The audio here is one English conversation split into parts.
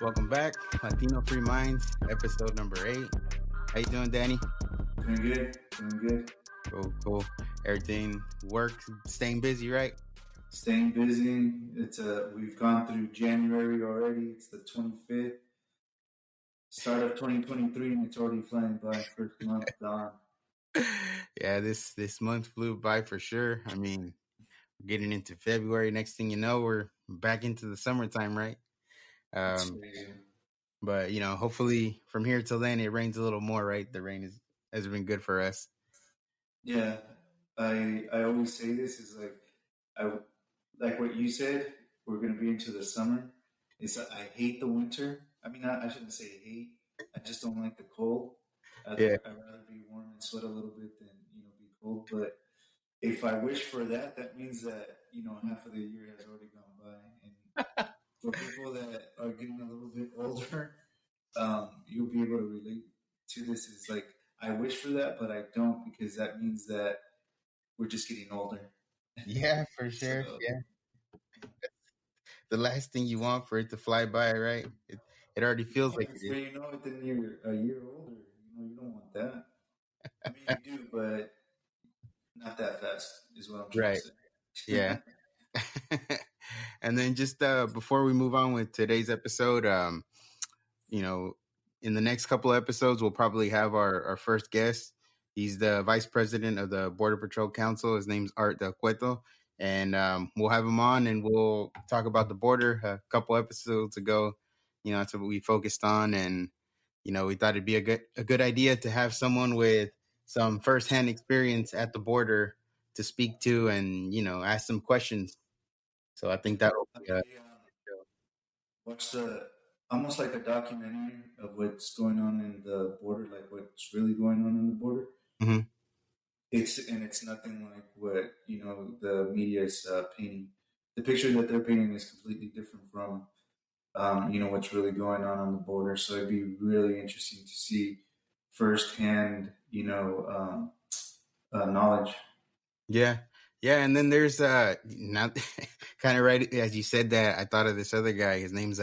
Welcome back, Latino Free Minds, episode number 8. How you doing, Danny? Doing good. Doing good. Cool. Everything works, staying busy, right? Staying busy. We've gone through January already. It's the 25th. Start of 2023 and it's already flying by. First month gone. Yeah, this month flew by for sure. I mean, we're getting into February. Next thing you know, we're back into the summertime, right? It's crazy. But hopefully from here till then it rains a little more, right? The rain has been good for us. Yeah. I always say this is I like what you said, we're gonna be into the summer. I hate the winter. I mean I shouldn't say hate. I just don't like the cold. Yeah. I'd rather be warm and sweat a little bit than, be cold. But if I wish for that, that means that half of the year has already gone by. And for people that are getting a little bit older, you'll be able to relate to this. Is like I wish for that, but I don't because that means that we're just getting older. Yeah, for So sure. Yeah. The last thing you want for it to fly by, right? It already feels yeah, like it before is. you know it, then you're a year older. You don't want that. I mean, you do, but not that fast. Is what I'm trying to Right. say. Yeah. And then just before we move on with today's episode, you know, in the next couple of episodes, we'll probably have our first guest. He's the vice president of the Border Patrol Council. His name's Art Del Cueto. And we'll have him on and we'll talk about the border. A couple episodes ago, that's what we focused on. And, we thought it'd be a good idea to have someone with some firsthand experience at the border to speak to and, ask some questions. So I think that will I be a watched almost like a documentary of what's going on in the border, like what's really going on in the border. Mhm. It's nothing like what the media is painting. The picture that they're painting is completely different from what's really going on the border. So it'd be really interesting to see firsthand knowledge. Yeah. Yeah. And then there's not kind of right as you said that, I thought of this other guy. His name's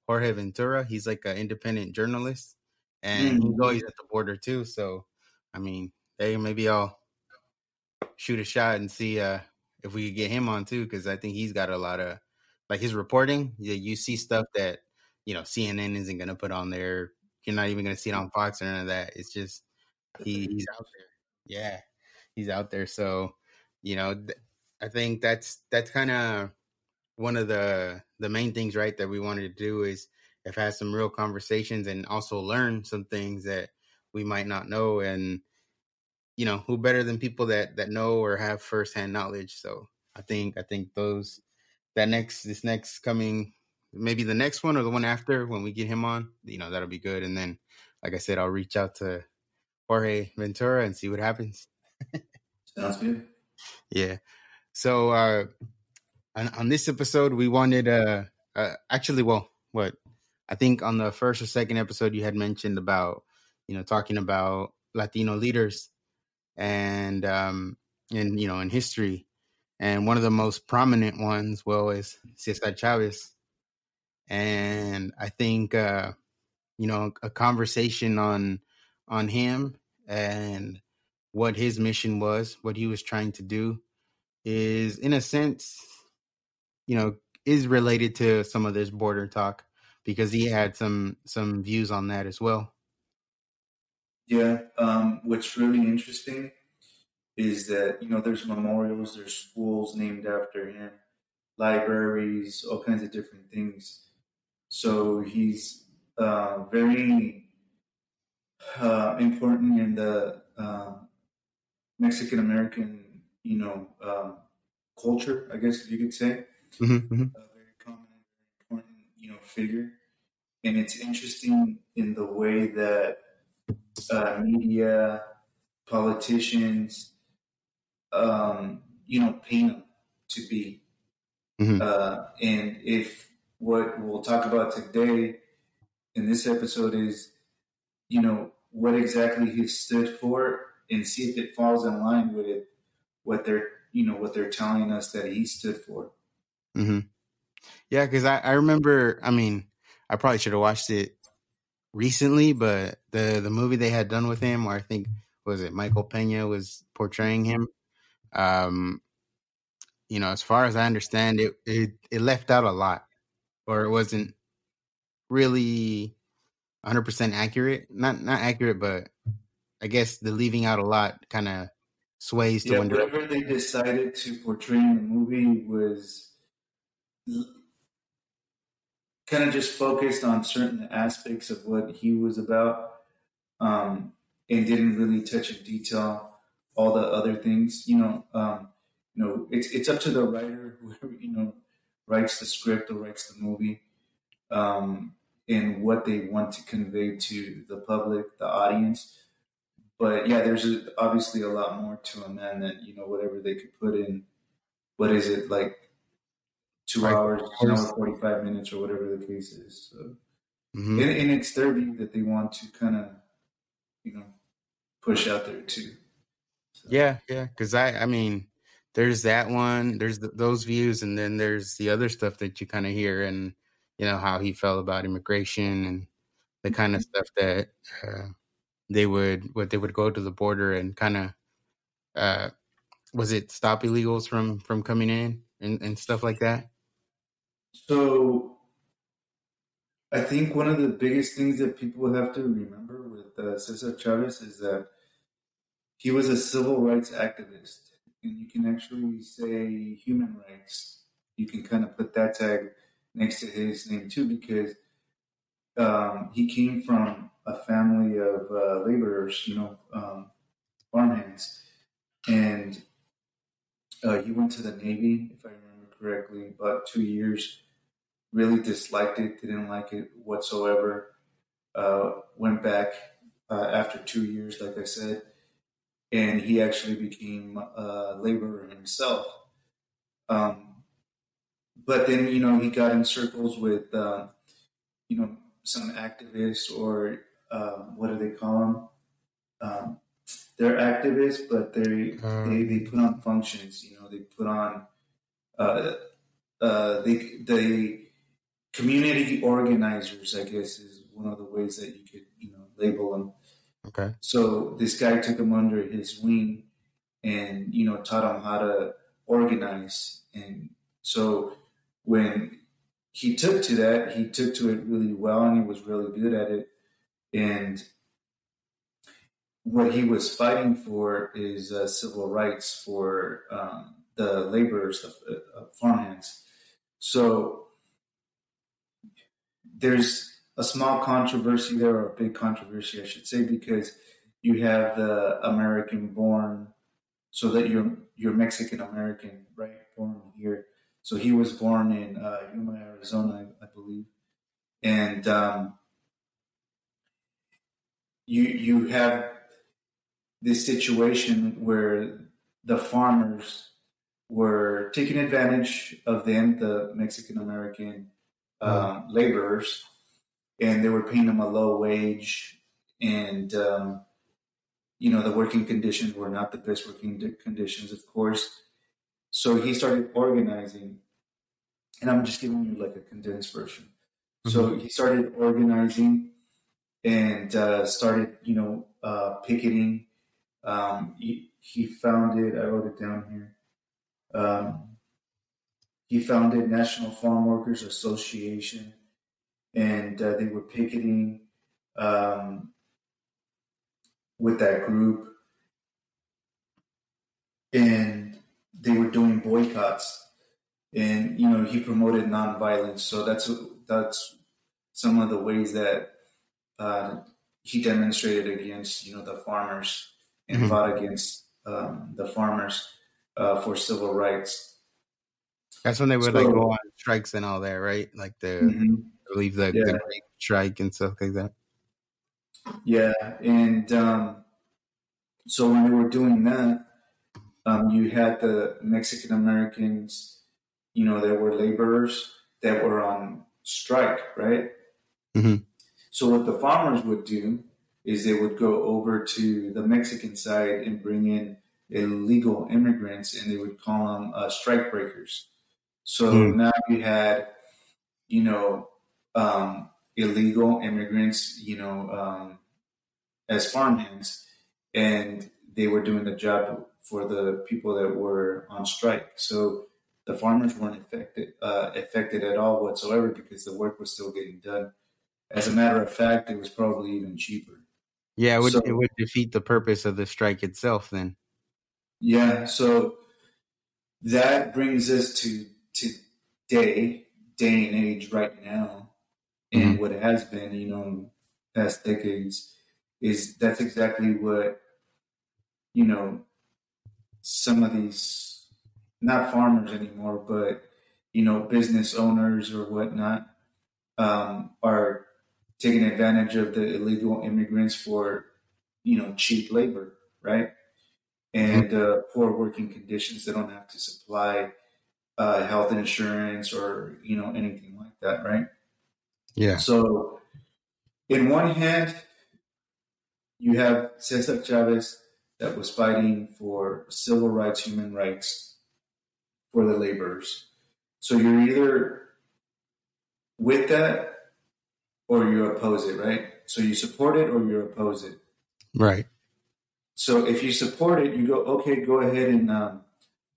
Jorge Ventura. He's like an independent journalist and he's always at the border too. So I mean, hey, maybe I'll shoot a shot and see if we could get him on too, because I think he's got a lot of like his reporting. Yeah, you see stuff that CNN isn't gonna put on there. You're not even gonna see it on Fox or none of that. It's just he's out there. Yeah, he's out there. So I think that's kind of one of the main things, right? That we wanted to do is have some real conversations and also learn some things that we might not know and who better than people that know or have firsthand knowledge. So I think this next coming, maybe the next one or the one after when we get him on, that'll be good. And then like I said, I'll reach out to Jorge Ventura and see what happens. Sounds good. Yeah. So on this episode we wanted actually, well, what I think on the first or second episode you had mentioned about talking about Latino leaders and in history, and one of the most prominent ones, well, is Cesar Chavez. And I think a conversation on him and what his mission was, what he was trying to do, is in a sense, you know, is related to some of this border talk because he had some views on that as well. Yeah. What's really interesting is that there's memorials, there's schools named after him, libraries, all kinds of different things. So he's very important in the Mexican American, culture, I guess you could say. Mm-hmm. A very prominent, very important, figure. And it's interesting in the way that media, politicians, paint him to be. Mm-hmm. And if what we'll talk about today in this episode is, what exactly he stood for, and see if it falls in line with what they're telling us that he stood for. Mm-hmm. Yeah, because I remember, I mean, I probably should have watched it recently, but the movie they had done with him, or I think was it Michael Pena was portraying him. Um, as far as I understand, it left out a lot, or it wasn't really 100% accurate. Not accurate, but I guess the leaving out a lot kind of sways to Yeah, one whatever direction. they decided to portray in the movie was kind of just focused on certain aspects of what he was about, and didn't really touch in detail all the other things. It's up to the writer, whoever writes the script or writes the movie, um, and what they want to convey to the public, the audience. But yeah, there's obviously a lot more to a man than whatever they could put in. What is it like? two Right. hours, Of an hour course. 45 minutes, or whatever the case is. So, Hmm. and it's their view that they want to kind of you know push out there too. So Yeah. Because I mean, there's that one. There's those views, and then there's the other stuff that you kind of hear, and how he felt about immigration and the kind of stuff that uh, they would go to the border and kind of uh, was it stop illegals from coming in and stuff like that. so I think one of the biggest things that people have to remember with Cesar Chavez is that he was a civil rights activist, and you can actually say human rights. You can kind of put that tag next to his name too, because he came from a family of laborers, farmhands, and he went to the Navy, if I remember correctly, about 2 years. Really disliked it, didn't like it whatsoever. Went back after 2 years, like I said, and he actually became a laborer himself. Um, but then, he got in circles with, some activists, or what do they call them? They're activists, but they put on functions. They put on uh, they community organizers, I guess, is one of the ways that you could label them. Okay. So this guy took him under his wing, and taught him how to organize. And so when he took to that, he took to it really well, and he was really good at it. And what he was fighting for is civil rights for the laborers, the farmhands. So there's a small controversy there, or a big controversy, I should say, because you have the American born, so that you're Mexican American, right? Born here. So he was born in Yuma, Arizona, I believe, and you have this situation where the farmers were taking advantage of them, the Mexican American Mm. laborers, and they were paying them a low wage, and the working conditions were not the best working conditions, of course. So he started organizing, and I'm just giving you like a condensed version. Hmm. So he started organizing, and started, picketing. He founded, I wrote it down here. He founded National Farm Workers Association, and they were picketing um, with that group, and they were doing boycotts. And he promoted nonviolence. So that's some of the ways that uh, he demonstrated against the farmers, and Hmm. fought against the farmers for civil rights. That's when they would like go So on strikes and all that, right? Like mhm, I believe the yeah, grape strike and stuff like that. yeah, and so when they were doing that, you had the Mexican Americans, that were laborers that were on strike, right? Hmm. So what the farmers would do is they would go over to the Mexican side and bring in illegal immigrants, and they would call them strike breakers. So Mm. now you had, you know, illegal immigrants, as farmhands, and they were doing the job for the people that were on strike. So the farmers weren't affected at all whatsoever because the work was still getting done. As a matter of fact, it was probably even cheaper. Yeah, it So would defeat the purpose of the strike itself then. yeah, so that brings us to day and age right now, and Hmm. what has been, past decades, is that's exactly what you know some of these, not farmers anymore, but business owners or whatnot, are taking advantage of the illegal immigrants for cheap labor, right? Hmm. And poor working conditions. They don't have to supply health insurance or anything like that, right? Yeah. So, in one hand, you have Cesar Chavez that was fighting for civil rights, human rights for the laborers. So you're either with that or you oppose it, right? So you support it or you oppose it. Right. So if you support it, you go, okay, go ahead and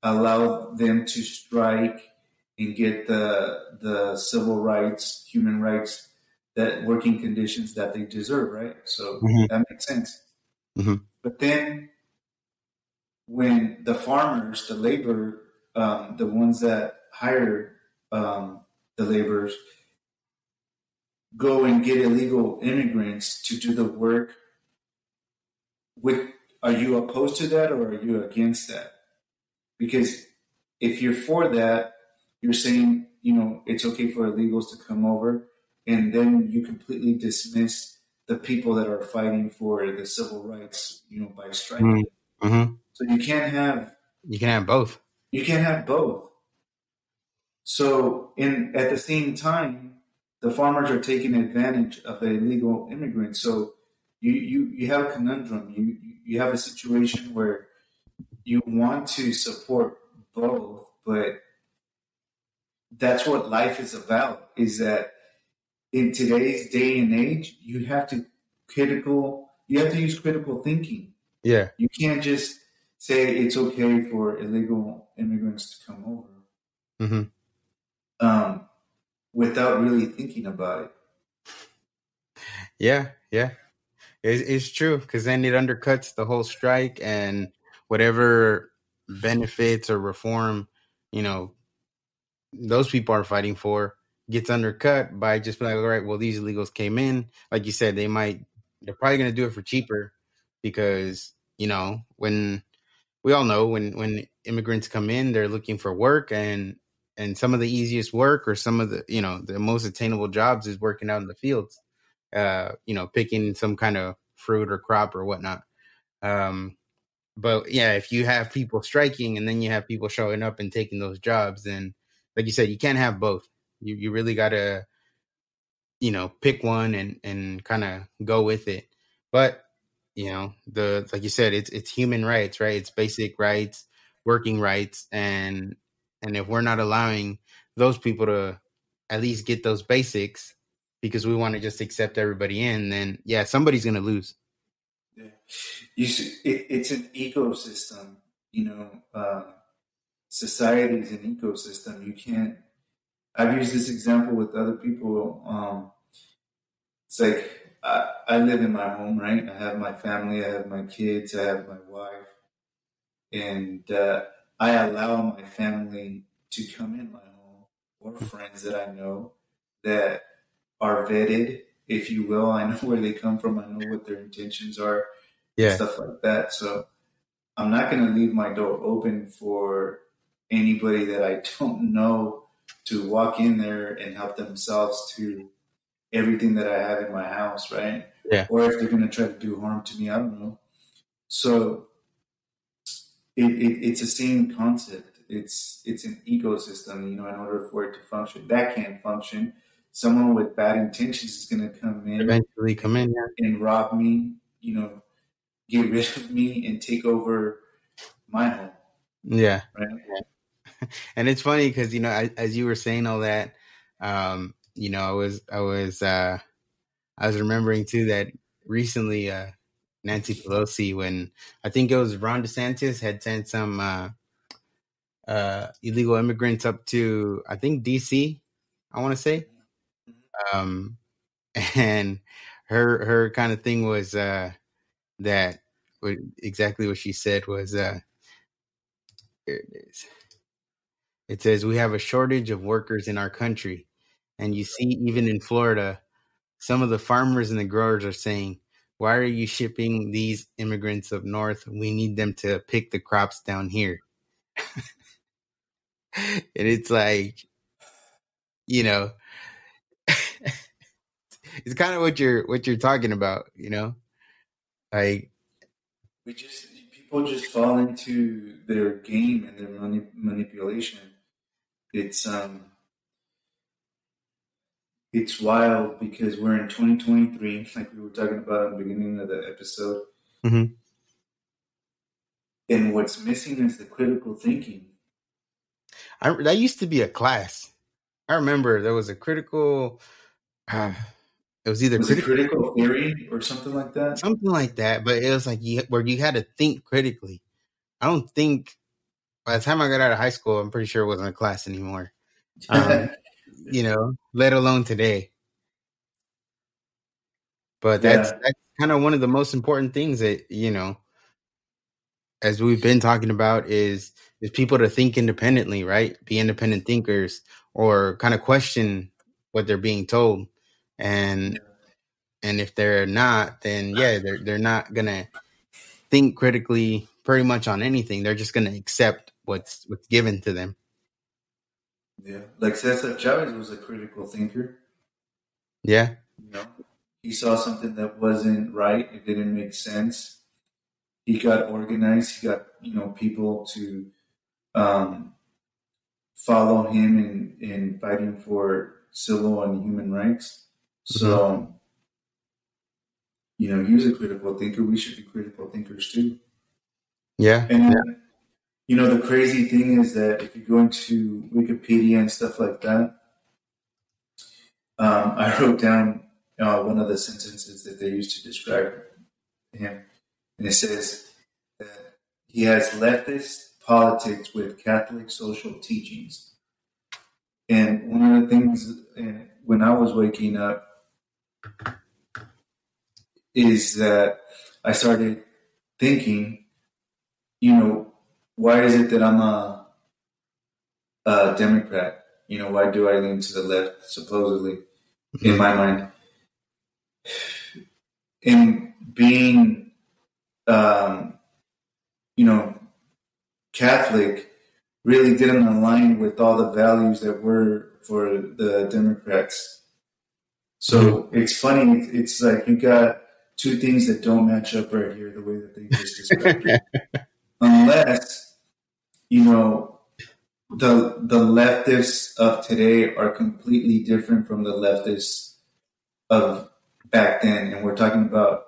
allow them to strike and get the civil rights, human rights, that working conditions that they deserve, right? So Hmm. that makes sense. Hmm. But then when the farmers, the labor, the ones that hire the laborers, go and get illegal immigrants to do the work, with, are you opposed to that or are you against that? Because if you're for that, you're saying, it's okay for illegals to come over, and then you completely dismiss the people that are fighting for the civil rights, by striking. Hmm. So You can have both. you can't have both. So in at the same time, the farmers are taking advantage of the illegal immigrants. So you have a conundrum. You have a situation where you want to support both, but that's what life is about, is that in today's day and age you have to use critical thinking. Yeah. You can't just say it's okay for illegal immigrants to come over, Hmm. um, without really thinking about it. Yeah. Yeah. It's true because then it undercuts the whole strike and whatever benefits or reform, you know, those people are fighting for gets undercut by just being like, all right, well, these illegals came in. Like you said, they're probably going to do it for cheaper because, when we all know when immigrants come in, they're looking for work and some of the easiest work or some of the, the most attainable jobs is working out in the fields, picking some kind of fruit or crop or whatnot. Um, but yeah, if you have people striking and then you have people showing up and taking those jobs, then like you said, you can't have both. You really gotta, pick one and kind of go with it. But, the like you said, it's human rights, right? It's basic rights, working rights, and if we're not allowing those people to at least get those basics because we want to just accept everybody in, then yeah, somebody's gonna lose. Yeah. It's an ecosystem. Society is an ecosystem. You can't. I've used this example with other people. It's like I live in my home, right? I have my family, I have my kids, I have my wife, and I allow my family to come in my home, or friends that I know that are vetted, if you will. I know where they come from. I know what their intentions are, and Yeah, stuff like that. So I'm not going to leave my door open for anybody that I don't know to walk in there and help themselves to everything that I have in my house, right? yeah, Or if they're going to try to do harm to me, I don't know. So it's the same concept. It's an ecosystem, in order for it to function. That can't function. Someone with bad intentions is going to come in eventually come in. and rob me, get rid of me and take over my home, Yeah. right? And it's funny because as you were saying all that, I was I was remembering too that recently, Nancy Pelosi, when I think it was Ron DeSantis, had sent some illegal immigrants up to, I think, DC, I want to say. Um, and her kind of thing was that exactly what she said was, here it is. It says, we have a shortage of workers in our country. And you see, even in Florida, some of the farmers and the growers are saying, why are you shipping these immigrants up north? We need them to pick the crops down here. And it's like, you know, it's kind of what you're talking about, you know? Like, We just people just fall into their game and their manipulation. It's um it's wild because we're in 2023, like we were talking about at the beginning of the episode, mhm. and what's missing is the critical thinking. That used to be a class. I remember there was a critical, it was either Was it critical, critical theory or something like that? something like that, but it was like where you had to think critically. I don't think by the time I got out of high school, I'm pretty sure it wasn't a class anymore. Um, you know, let alone today. But Yeah, that's kind of one of the most important things that, you know, as we've been talking about is people to think independently, right? Be independent thinkers or kind of question what they're being told. And if they're not, then yeah, they're not gonna think critically pretty much on anything. They're just gonna accept what's given to them. yeah. Like Cesar Chavez was a critical thinker. Yeah. You know, he saw something that wasn't right. It didn't make sense. He got organized. He got people to um, follow him in fighting for civil and human rights. Mm-hmm. So he was a critical thinker. We should be critical thinkers too. Yeah. And the crazy thing is that if you go into Wikipedia and stuff like that, I wrote down one of the sentences that they used to describe him, and it says that he has leftist politics with Catholic social teachings. And one of the things when I was waking up is that I started thinking, why is it that I'm a Democrat? Why do I lean to the left, supposedly, in my mind? In being, Catholic really didn't align with all the values that were for the Democrats. So it's funny. It's like you got two things that don't match up right here, the way that they just described it. Unless, the leftists of today are completely different from the leftists of back then. And we're talking about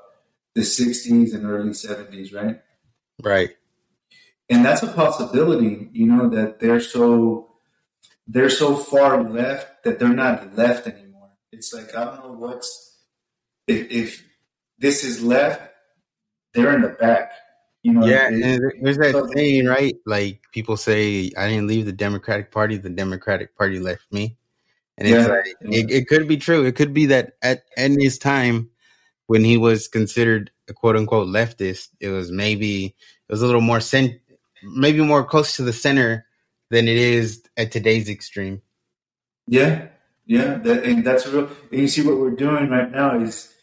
the 60s and early 70s, right? Right. And that's a possibility, that they're so far left that they're not left anymore. It's like, I don't know if this is left, they're in the back. Yeah, and there's that saying, right? Like people say, I didn't leave the Democratic Party left me. And it's like it could be true. It could be that at his time when he was considered a quote unquote leftist, it was a little more maybe more close to the center than it is at today's extreme. Yeah, and that's real. And you see what we're doing right now is,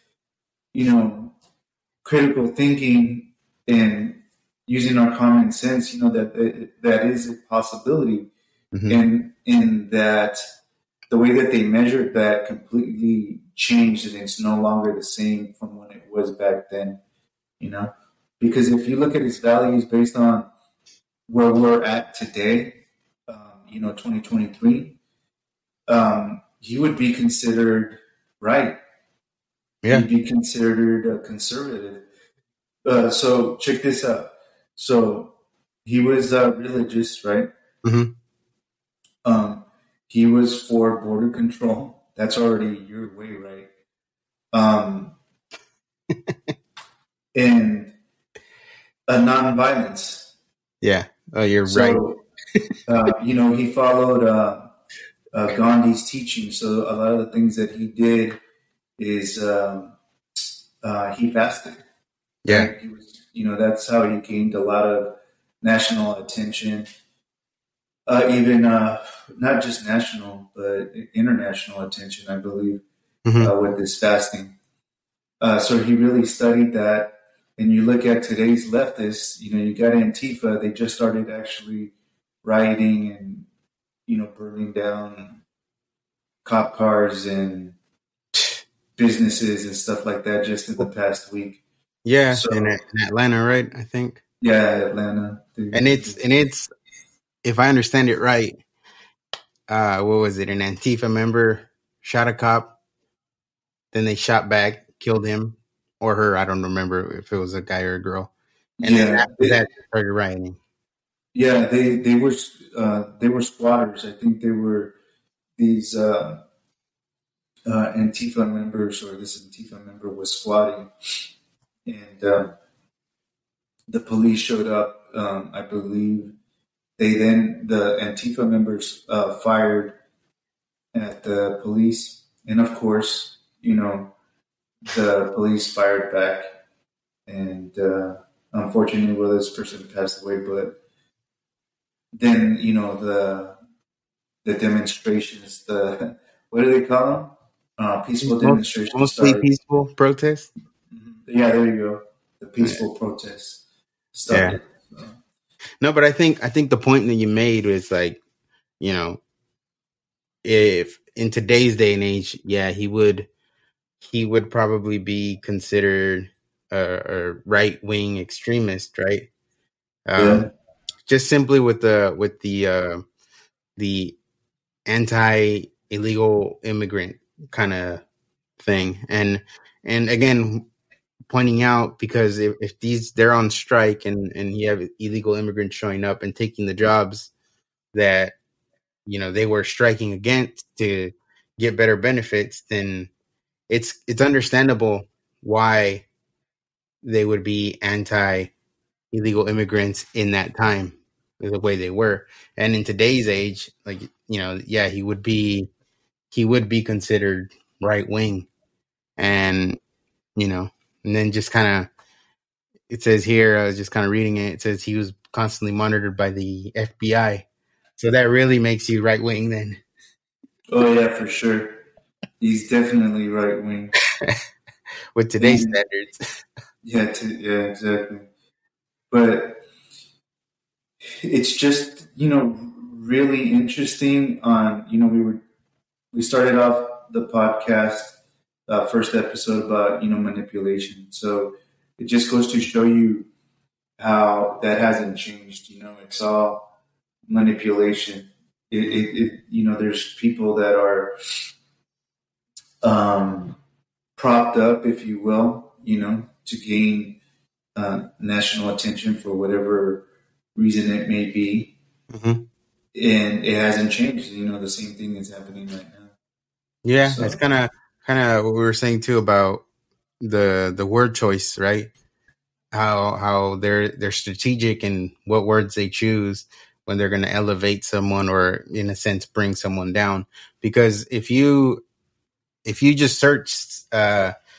critical thinking and using our common sense. That is a possibility, and in that the way that they measured that completely changed, and it's no longer the same from when it was back then. Because if you look at his values based on where we're at today, 2023. He would be considered right. Yeah. He'd be considered a conservative. So check this out. So he was religious, right? Mm-hmm. He was for border control. That's already your way, right? um, and nonviolence. Yeah. Oh, you're right. So, he followed Gandhi's teaching. So a lot of the things that he did is he fasted, Yeah. right? He was, that's how he gained a lot of national attention, even not just national but international attention, I believe, Hmm. with this fasting. So he really studied that. And you look at today's leftists, you got Antifa. They just started actually rioting and burning down cop cars and businesses and stuff like that just in the past week. Yeah, So in Atlanta, right? I think. yeah, Atlanta. And it's if I understand it right, what was it? An Antifa member shot a cop, then they shot back, killed him or her. I don't remember if it was a guy or a girl. And then Yeah, after that, they started rioting. yeah. They were squatters. I think they were these Antifa members, or this Antifa member was squatting, and the police showed up. I believe the Antifa members fired at the police, and of course, the police fired back, and unfortunately, well, this person passed away. But then, the demonstrations, the what do they call them? Peaceful demonstrations Mostly started. peaceful protest. Yeah, there you go. The Yeah. peaceful protests Yeah. started. So, No, but I think the point that you made was like, you know, if in today's day and age, yeah, he would probably be considered a right wing extremist, right? Um, yeah, just simply with the anti illegal immigrant kind of thing, and again pointing out because if they're on strike and you have illegal immigrants showing up and taking the jobs that they were striking against to get better benefits, then it's understandable why they would be anti illegal immigrants in that time the way they were. And in today's age, like, yeah, he would be considered right wing. And you know and then just kind of, it says here, I was just kind of reading it, it says he was constantly monitored by the FBI, so that really makes you right wing then. oh yeah, for sure. He's definitely right wing, With today's and standards. yeah, exactly. But it's just really interesting. On we started off the podcast first episode about manipulation. So it just goes to show you how that hasn't changed. It's all manipulation. There's people that are um, propped up, if you will, to gain national attention for whatever reason it may be, Hmm. and it hasn't changed. The same thing is happening right now. Yeah, that's So kind of what we were saying too about the word choice, right? How they're strategic in what words they choose when they're going to elevate someone or in a sense bring someone down. Because if you just search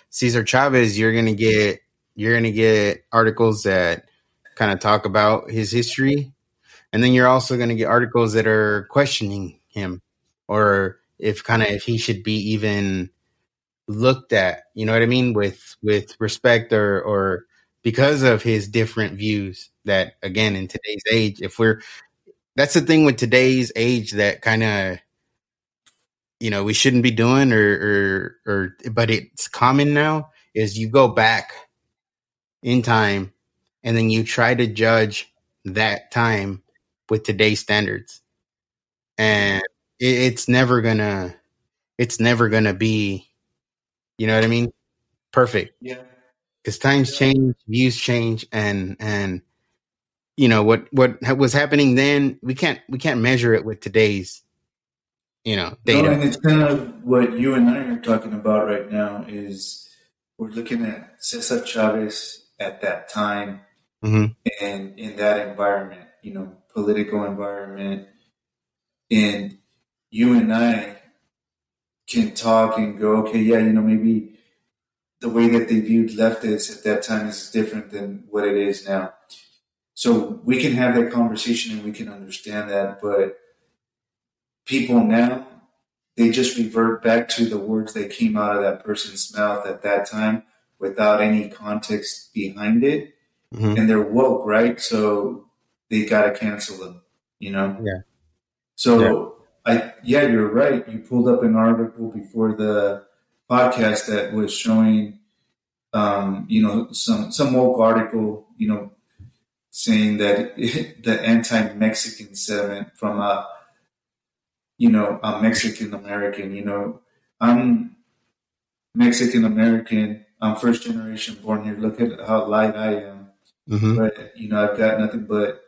Cesar Chavez, you're gonna get articles that kind of talk about his history, and then you're also gonna get articles that are questioning him, or if he should be even looked at. You know what I mean? With respect, or because of his different views. That again, in today's age, if we're that's the thing with today's age that kind of we shouldn't be doing, or but it's common now, is you go back in time and then you try to judge that time with today's standards, and it's never gonna be, you know what I mean, perfect, yeah, because times yeah, change, views change, and what was happening then, we can't measure it with today's. No, data. and it's kind of what you and I are talking about right now is we're looking at Cesar Chavez at that time Hmm. and in that environment, political environment. And you and I can talk and go, okay, yeah, maybe the way that they viewed leftists at that time is different than what it is now. So we can have that conversation and we can understand that. But people now, they just revert back to the words that came out of that person's mouth at that time without any context behind it. Hmm. And they're woke, right? So they got to cancel them. Yeah. Yeah. So yeah, you're right. You pulled up an article before the podcast that was showing, some woke article, saying that the anti-Mexican sentiment from a Mexican American. I'm Mexican American. I'm first generation born here. Look at how light I am. Hmm. But I've got nothing but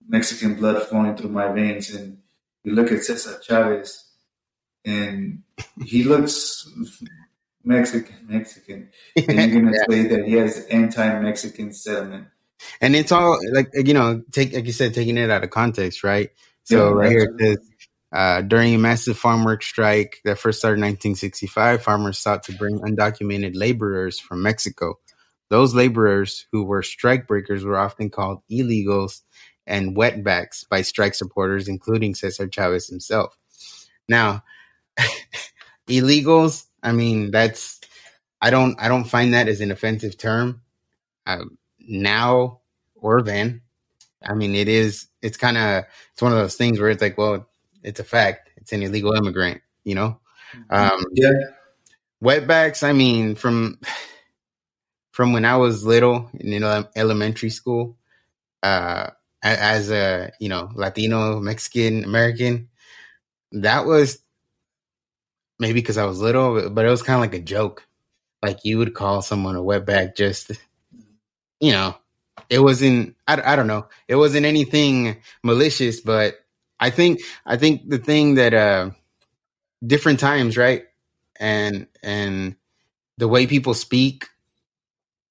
Mexican blood flowing through my veins. And you look at Cesar Chavez, and he looks Mexican, and you're gonna Yeah. say that he has anti-Mexican sentiment. And it's all like take like you said, taking it out of context, right? So Yeah, right here it says, absolutely. during a massive farm work strike that first started in 1965, farmers sought to bring undocumented laborers from Mexico. Those laborers who were strike breakers were often called illegals and wetbacks by strike supporters, including Cesar Chavez himself. Now, illegals, I mean, I don't find that as an offensive term, now or then. I mean, it's one of those things where it's like, well, it's a fact. It's an illegal immigrant. Um, Yeah, Wetbacks, I mean, from when I was little in elementary school, uh, as a, Latino, Mexican, American, that was maybe because I was little, but it was kind of like a joke. Like you would call someone a wetback just, you know, it wasn't, I don't know. It wasn't anything malicious, but I think the thing that, different times, right? And the way people speak,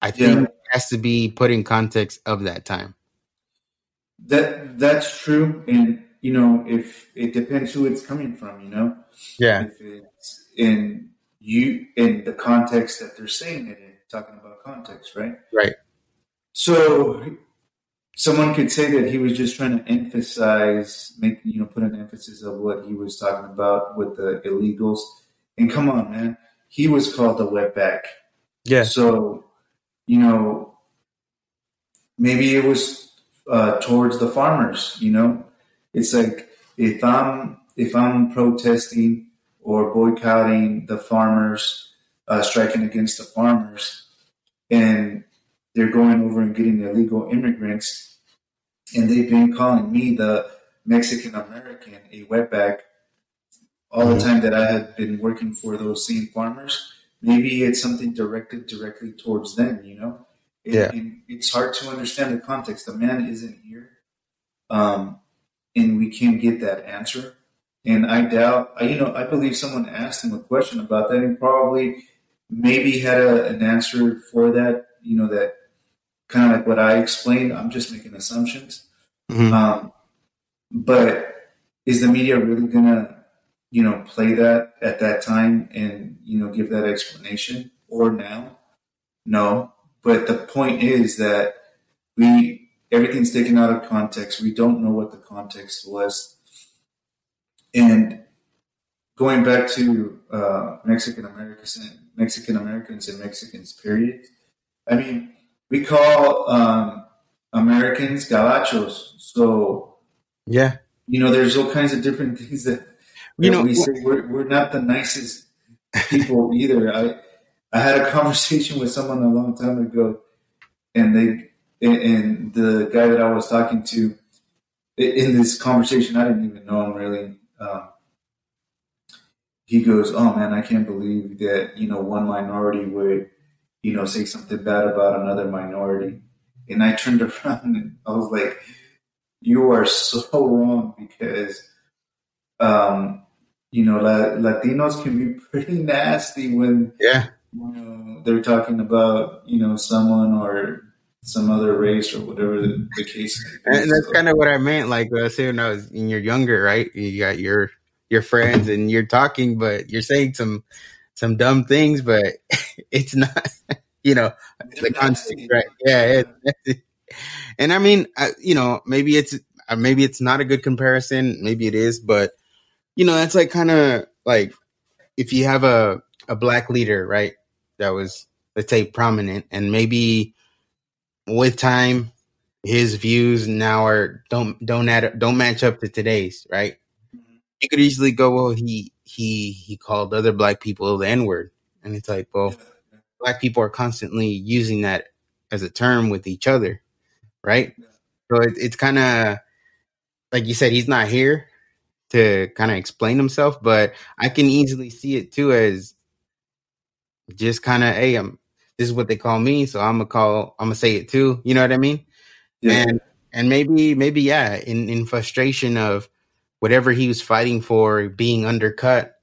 I yeah. think has to be put in context of that time. That's true, and if it depends who it's coming from, Yeah. if it's in the context that they're saying it in, talking about context, right? Right. So someone could say that he was just trying to emphasize, put an emphasis of what he was talking about with the illegals. And come on, man, he was called a wetback. Yeah. So you know, maybe it was towards the farmers. It's like if I'm protesting or boycotting the farmers, striking against the farmers, and they're going over and getting illegal immigrants, and they've been calling me the Mexican American a wetback all the Hmm. time that I had been working for those same farmers. Maybe it's something directed directly towards them. Yeah. And it's hard to understand the context. The man isn't here, um, and we can't get that answer. And I doubt, I believe someone asked him a question about that, and probably maybe had an answer for that. That kind of like what I explained. I'm just making assumptions. Hmm. Um, but is the media really gonna, play that at that time and give that explanation or now? No. But the point is that everything's taken out of context. We don't know what the context was. And going back to Mexican Americans and Mexicans, period. I mean, we call Americans gabachos. So Yeah. there's all kinds of different things that You know, we say. We're not the nicest people either. I had a conversation with someone a long time ago, and the guy that I was talking to in this conversation, I didn't even know him really. He goes, "Oh man, I can't believe that one minority would say something bad about another minority." And I turned around and I was like, "You are so wrong because." Um, Latinos can be pretty nasty when Yeah. they're talking about someone or some other race or whatever the case may be. And that's So kind of what I meant. Like, say when I was when you're younger, right? You got your friends and you're talking, but you're saying some dumb things, but it's not, you know, they're the context, nasty. right? Yeah. Yeah, And I mean, maybe it's not a good comparison. Maybe it is, but that's like kind of like if you have a black leader, right? That was, let's say, prominent, and maybe with time his views now are don't match up to today's, right? You could easily go, well, he called other black people the N-word, and it's like, yeah, well, black people are constantly using that as a term with each other, right? yeah, So it's kind of like you said, he's not here to kind of explain himself, but I can easily see it too as just kind of, hey, this is what they call me, so I'm gonna say it too. You know what I mean? yeah, And maybe yeah, in frustration of whatever he was fighting for being undercut,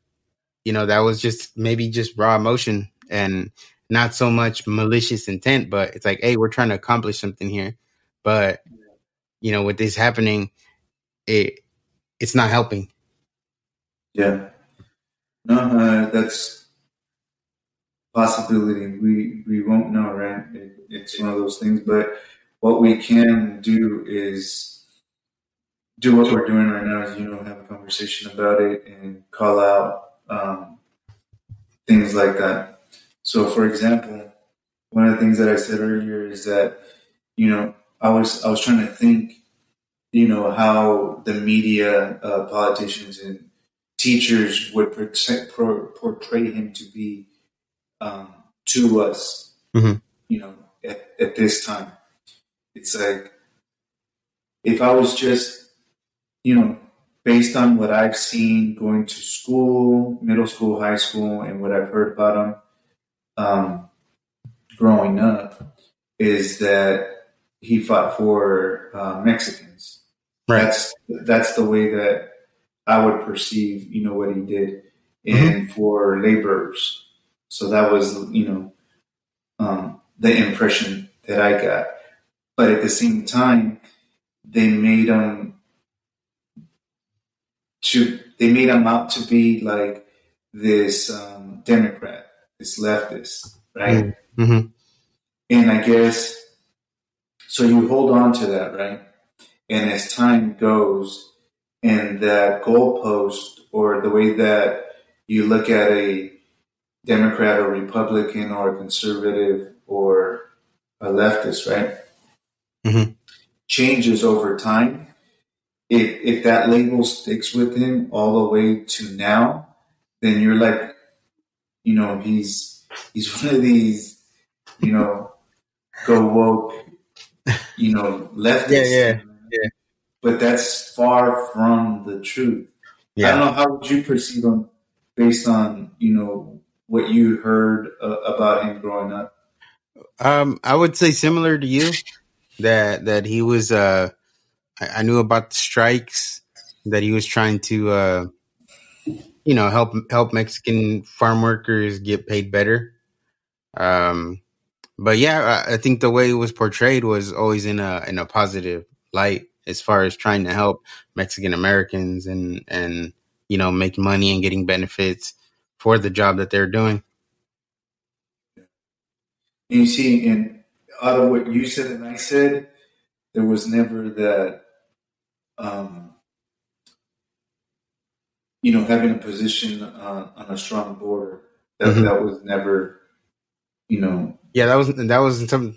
that was just maybe just raw emotion and not so much malicious intent, but it's like, hey, we're trying to accomplish something here, but with this happening, it it's not helping. yeah. No, that's possibility. We won't know, right? It's one of those things. But what we can do is do what we're doing right now. Is have a conversation about it and call out things like that. So, for example, one of the things that I said earlier is that I was trying to think how the media, politicians, and teachers would portray him to be um, to us, Hmm. at this time. It's like if I was just, you know, based on what I've seen going to school, middle school, high school, and what I've heard about him growing up, is that he fought for Mexicans. Right. That's the way that I would perceive, what he did, Hmm. and for laborers. So that was, the impression that I got. But at the same time, they made him they made him out to be like this Democrat, this leftist, right? Hmm. And I guess so. You hold on to that, right? And as time goes, and that goalpost or the way that you look at a Democrat or Republican or conservative or a leftist, right, Hmm. changes over time. If that label sticks with him all the way to now, then you're like, he's one of these, you know, go woke, Yeah, leftists, yeah, yeah, but that's far from the truth. I don't yeah. know, how would you perceive him based on what you heard about him growing up. I would say similar to you that he was. I knew about the strikes that he was trying to, help Mexican farm workers get paid better. Um, but yeah, I think the way it was portrayed was always in a positive light as far as trying to help Mexican Americans and make money and getting benefits for the job that they're doing. And you see, and out of what you said and I said, there was never that, um, having a position on a strong border. That Hmm. that was never, you know, Yeah, that was something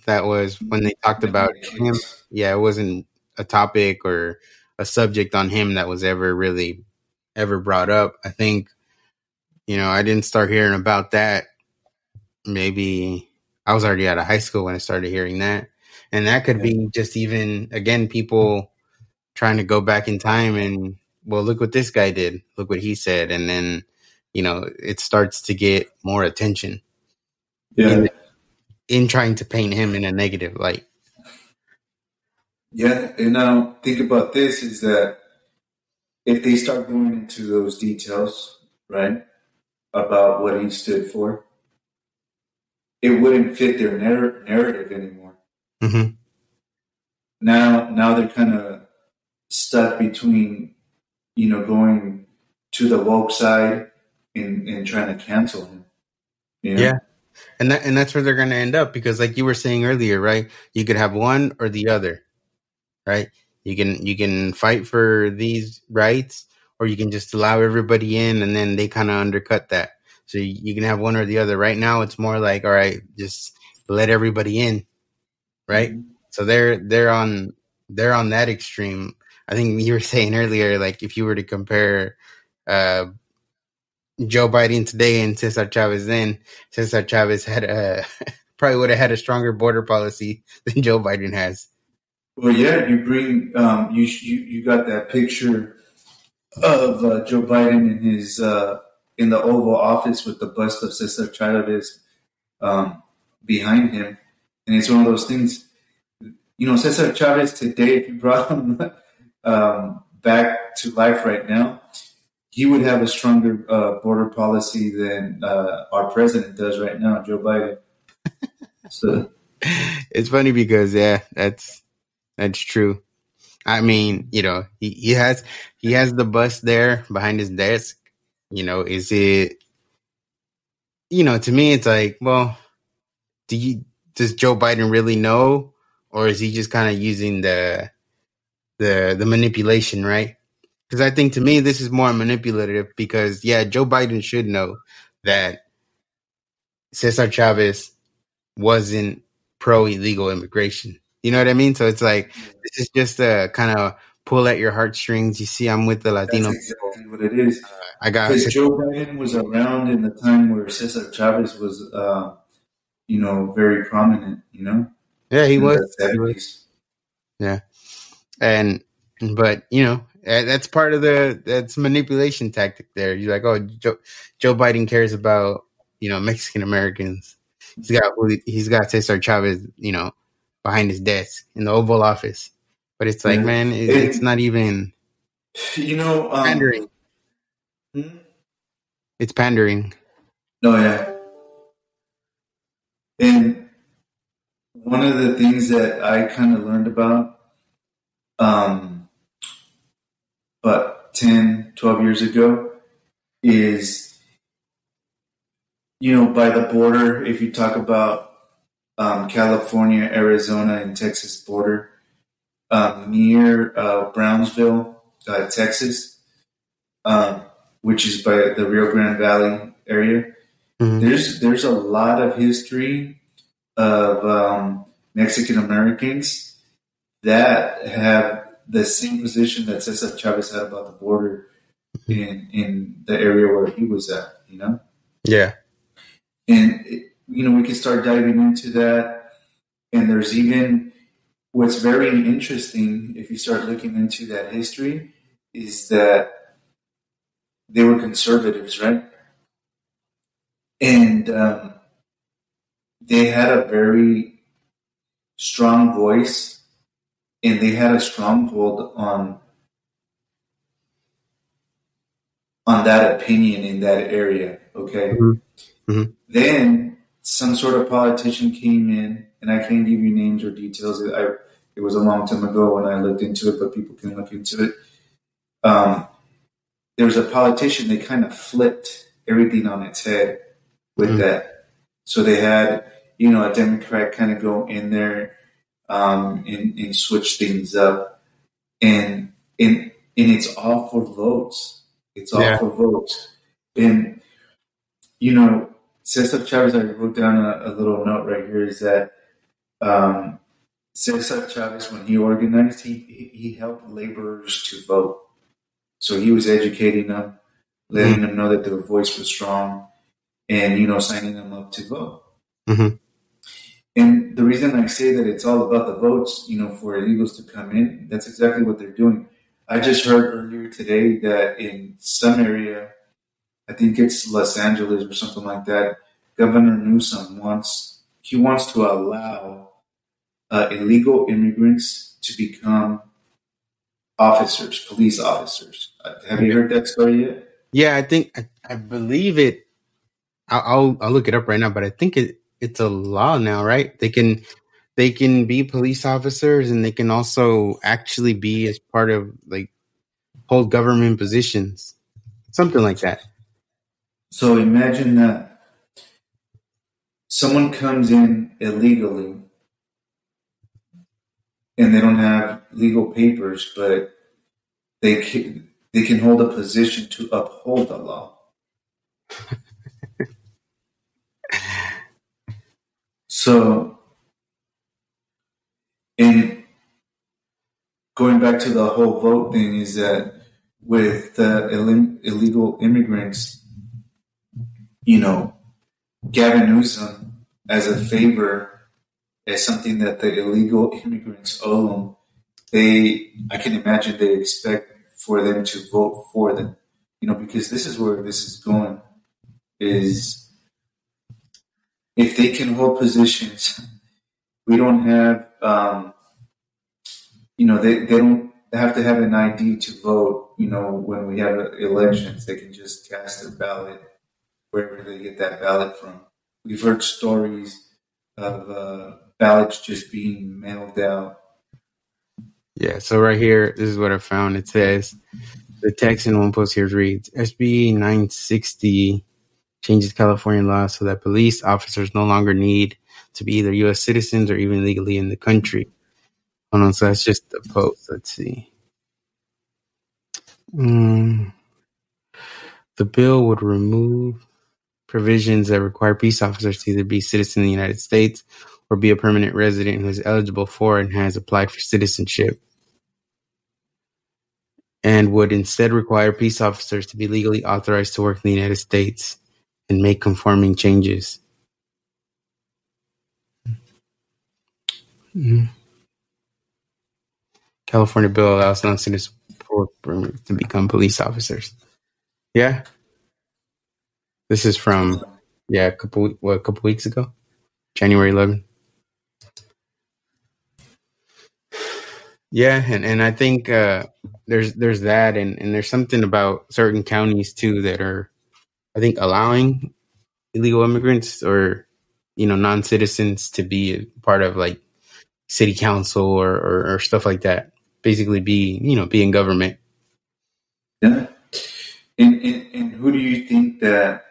that was when they talked never about the him. case. Yeah, it wasn't a topic or a subject on him that was ever really ever brought up. I think I didn't start hearing about that. Maybe I was already out of high school when I started hearing that, and that could Yeah, be just even again people trying to go back in time and, well, look what this guy did, look what he said, and then it starts to get more attention in yeah, in trying to paint him in a negative light. yeah. And now think about this: is that if they start going into those details, right, about what he stood for, it wouldn't fit their narrative anymore. Mm-hmm. Now they're kind of stuck between, going to the woke side and trying to cancel him. You know? Yeah. And that's where they're going to end up because, like you were saying earlier, right? You could have one or the other, right? You can fight for these rights, or you can just allow everybody in, and then they kind of undercut that. So you can have one or the other. Right now, it's more like, all right, just let everybody in, right? Mm-hmm. So they're on that extreme. I think you were saying earlier, like if you were to compare uh, Joe Biden today and Cesar Chavez then, Cesar Chavez had probably would have had a stronger border policy than Joe Biden has. Well, yeah, you bring you got that picture of Joe Biden in his in the Oval Office with the bust of Cesar Chavez um, behind him, and it's one of those things. Cesar Chavez today, if you brought him back to life right now, he would have a stronger border policy than our president does right now, Joe Biden. So It's funny because yeah, that's true. I mean, he has the bus there behind his desk. Is it to me it's like, well, does Joe Biden really know, or is he just kind of using the manipulation, right? Because I think to me this is more manipulative because yeah, Joe Biden should know that Cesar Chavez wasn't pro illegal immigration. You know what I mean? So it's like this is just a kind of pull at your heartstrings. You see, I'm with the that's Latino people. exactly what it is. I got Because Joe Biden was around in the time where Cesar Chavez was, very prominent, yeah, he in was. the He was. 70s. Yeah, and but that's part of that's manipulation tactic. There, you're like, oh, Joe Biden cares about Mexican Americans. He's got Cesar Chavez, behind his desk in the Oval Office. But it's like, Yeah. man, it's And, not even you know, pandering. hmm? It's pandering. No, yeah. And one of the things that I kind of learned about, um, about 10, 12 years ago is, by the border, if you talk about California, Arizona, and Texas border, near Brownsville, Texas, um, which is by the Rio Grande Valley area. Mm-hmm. There's a lot of history of Mexican Americans that have the same position that Cesar Chavez had about the border in the area where he was at. Yeah. And we can start diving into that. And there's even what's very interesting if you start looking into that history is that they were conservatives, right? And they had a very strong voice, and they had a stronghold on that opinion in that area. Okay, Mm-hmm. Mm-hmm. then some sort of politician came in, and I can't give you names or details. It was a long time ago when I looked into it, but people can look into it. There was a politician. They kind of flipped everything on its head with Mm-hmm. that. So they had, a Democrat kind of go in there and switch things up, and it's all for votes. It's all Yeah. for votes, and Cesar Chavez. I wrote down a little note right here. Is that Cesar Chavez, when he organized, he helped laborers to vote. So he was educating them, Mm-hmm. letting them know that their voice was strong, and signing them up to vote. Mm-hmm. And the reason I say that it's all about the votes, for illegals to come in, that's exactly what they're doing. I just heard earlier today that in some area, I think it's Los Angeles or something like that, Governor Newsom wants to allow illegal immigrants to become officers, police officers. Have you Yeah. heard that story yet? Yeah, I believe it. I'll look it up right now, but I think it's a law now, right? They can be police officers, and they can also actually be as part of like hold government positions, something like that. So imagine that someone comes in illegally and they don't have legal papers, but they can hold a position to uphold the law. So, in going back to the whole vote thing, is that with illegal immigrants, you know, Gavin Newsom as a favor, as something that the illegal immigrants owe them, I can imagine they expect for them to vote for them, because this is where this is going. Is if they can hold positions, we don't have, they don't have to have an ID to vote. When we have elections, they can just cast their ballot wherever they get that ballot from. We've heard stories of ballots just being mailed out. Yeah. So right here, this is what I found. It says the text in one post here reads SB 960 changes California law so that police officers no longer need to be either U.S. citizens or even legally in the country. Hold on, so that's just the post. Let's see. The bill would remove provisions that require peace officers to either be citizens of the United States or be a permanent resident who is eligible for and has applied for citizenship, and would instead require peace officers to be legally authorized to work in the United States and make conforming changes. California bill allows non-citizens to become police officers. Yeah, this is from a couple weeks ago, January 11th. Yeah, and I think there's that, and there's something about certain counties too that are, I think, allowing illegal immigrants or non-citizens to be a part of like city council or stuff like that. Basically, be in government. Yeah. And who do you think that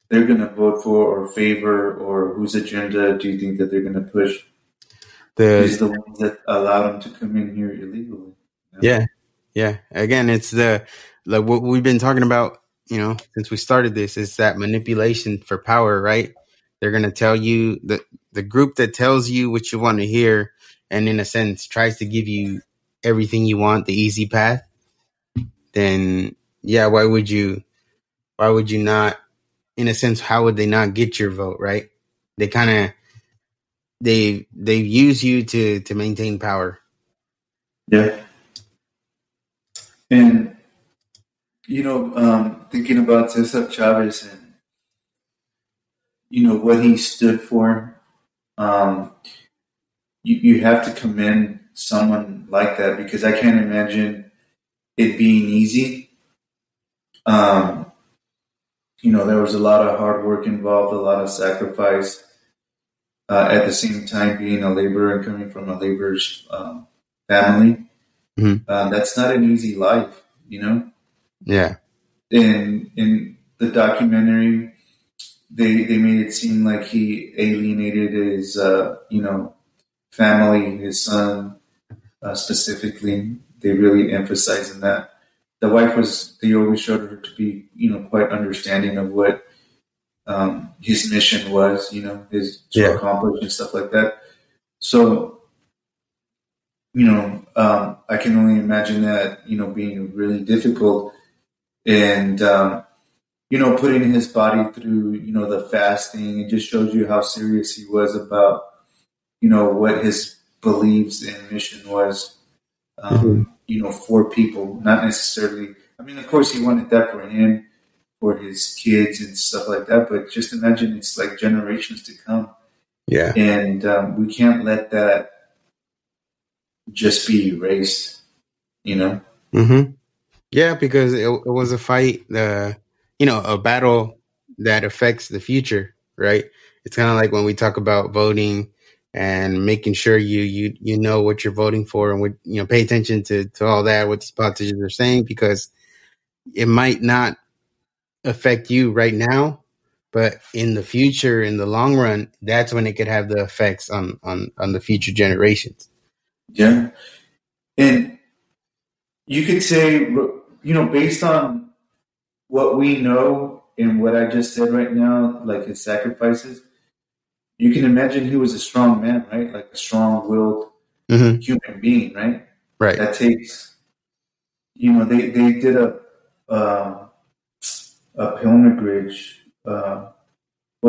they're going to vote for or favor, or whose agenda do you think that they're going to push? The Is the ones that allow them to come in here illegally? Yeah. Again, it's like what we've been talking about, since we started this, is that manipulation for power, right? They're gonna tell you the group that tells you what you want to hear, and in a sense tries to give you everything you want, the easy path. Then yeah, why would you not? In a sense, how would they not get your vote, right? They kind of they use you to maintain power. Yeah. And thinking about Cesar Chavez and what he stood for, um, you have to commend someone like that, because I can't imagine it being easy. Um, there was a lot of hard work involved, a lot of sacrifice. At the same time, being a laborer and coming from a laborer's family, Mm-hmm. that's not an easy life, you know. Yeah. In the documentary, they made it seem like he alienated his family, his son specifically. They really emphasized in that. The wife they always showed her to be quite understanding of what his mission was, his to Yeah. accomplish and stuff like that. So I can only imagine that being really difficult, and putting his body through the fasting. It just shows you how serious he was about what his beliefs and mission was. Mm-hmm. For people, not necessarily. I mean, of course, he wanted that for him, for his kids and stuff like that. But just imagine it's like generations to come, Yeah. and we can't let that just be erased. Mm-hmm. Yeah, because it was a fight, a battle that affects the future, right? It's kind of like when we talk about voting and making sure you know what you're voting for and what pay attention to all that what these politicians are saying because it might not affect you right now, but in the future, in the long run, that's when it could have the effects on the future generations. Yeah. And you could say, based on what we know and what I just said right now, like his sacrifices, you can imagine he was a strong man, right? Like a strong willed Hmm. human being, right? Right. That takes, they did um, a pilgrimage. What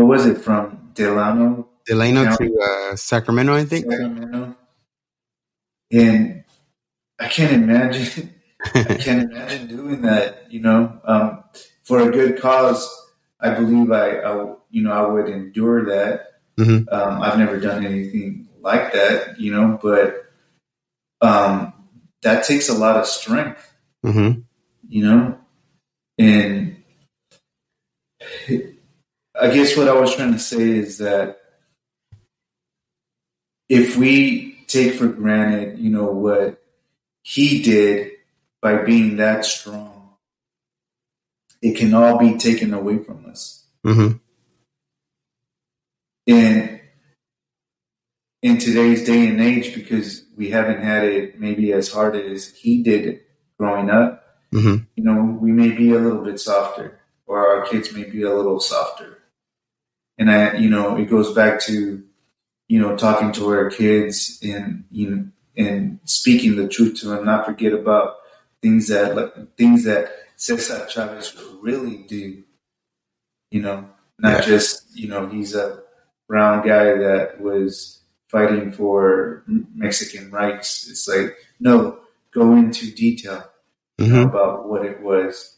was it from Delano Delano County, to Sacramento, I think. Sacramento? And I can't imagine. I can't imagine doing that. For a good cause, I believe I would endure that. Hmm. I've never done anything like that, but um, that takes a lot of strength, Hmm. you know. And I guess what I was trying to say is that if we take for granted, what he did by being that strong, it can all be taken away from us. Hmm. And in today's day and age, because we haven't had it maybe as hard as he did growing up, Hmm. we may be a little bit softer, or our kids may be a little softer. And it goes back to, talking to our kids and, and speaking the truth to them, not forget about things that Cesar Chavez really do, not Yeah. just, he's a brown guy that was fighting for Mexican rights. It's like, no, go into detail, Hmm. about what it was,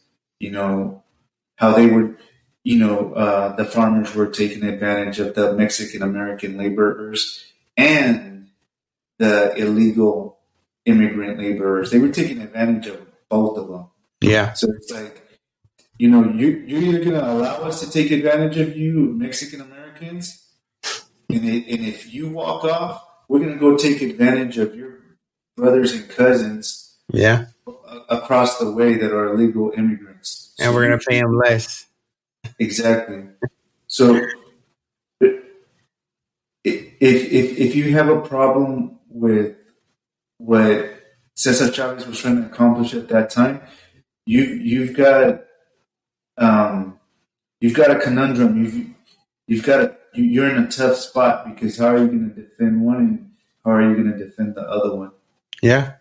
how they were, the farmers were taking advantage of the Mexican American laborers and the illegal immigrant laborers. They were taking advantage of both of them. Yeah. So it's like, you're either going to allow us to take advantage of you, Mexican Americans, and if you walk off, we're going to go take advantage of your brothers and cousins Yeah. across the way that are illegal immigrants. So And we're you gonna pay treat them less. exactly. So if you have a problem with what Cesar Chavez was trying to accomplish at that time, you've got um, you've got a conundrum. You're in a tough spot because how are you going to defend one and how are you going to defend the other one? Yeah.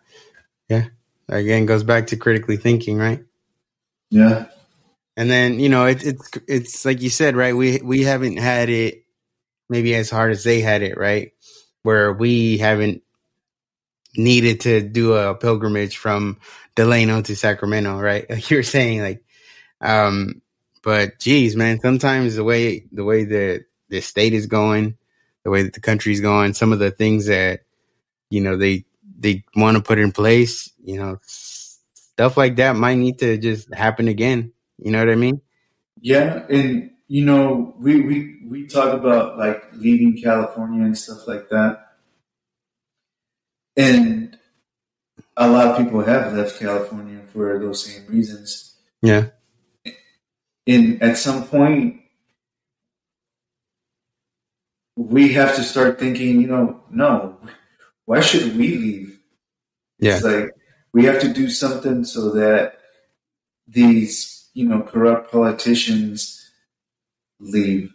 Yeah. Again, goes back to critically thinking, right? Yeah, And then it's like you said, right? We haven't had it maybe as hard as they had it, right? Where we haven't needed to do a pilgrimage from Delano to Sacramento, right? Like you were saying, like, but geez, man, sometimes the way the state is going, the way that the country's going, some of the things that they want to put in place, stuff like that might need to just happen again. You know what I mean? yeah, and we talk about like leaving California and stuff like that, and a lot of people have left California for those same reasons. Yeah. And at some point, we have to start thinking, no, why should we leave? It's Yeah. like we have to do something so that these, corrupt politicians leave,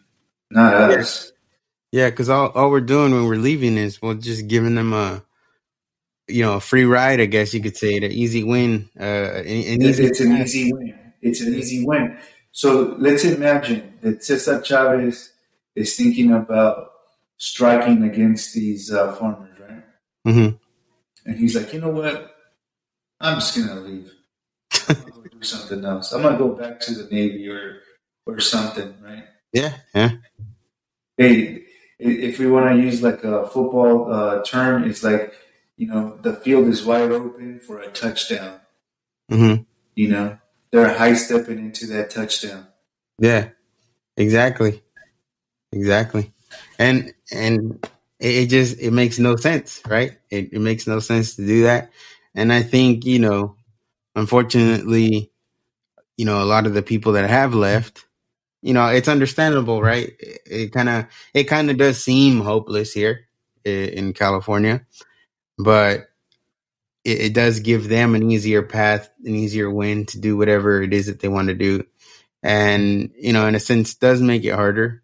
not Yeah. us. Yeah. Because all we're doing when we're leaving is we're just giving them a free ride, I guess you could say, an easy win, an easy It's an pass. easy win. It's an easy win. So let's imagine that Cesar Chavez is thinking about striking against these farmers, right? Hmm. And he's like, you know what? I'm just gonna leave. I'm gonna go do something else. I'm gonna go back to the Navy or something, right? Yeah. Yeah. Hey, if we want to use like a football term, it's like the field is wide open for a touchdown. Hmm. You know, they're high stepping into that touchdown. Yeah, exactly. Exactly. And it just it makes no sense, right? It makes no sense to do that. And I think, unfortunately, a lot of the people that have left, it's understandable, right? It kind of does seem hopeless here in California, but it does give them an easier path, an easier win to do whatever it is that they want to do. And, in a sense does make it harder.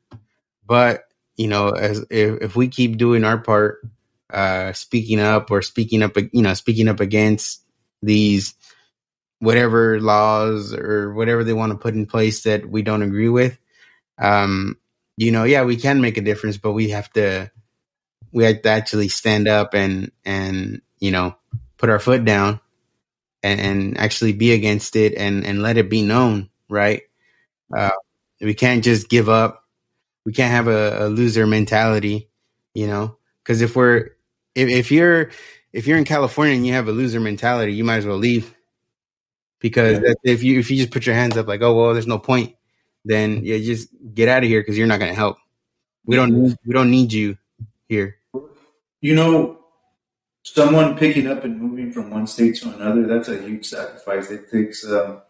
But as if we keep doing our part, speaking up against these whatever laws or whatever they want to put in place that we don't agree with, um, yeah, we can make a difference, but we have to actually stand up and put our foot down and actually be against it and let it be known, right? Uh, we can't just give up. We can't have a loser mentality, because if you're in California and you have a loser mentality, you might as well leave, because Yeah. if you just put your hands up like, oh well, there's no point, then you just get out of here because you're not going to help. We Yeah. don't need you here. You know, someone picking up and moving from one state to another, that's a huge sacrifice. It takes a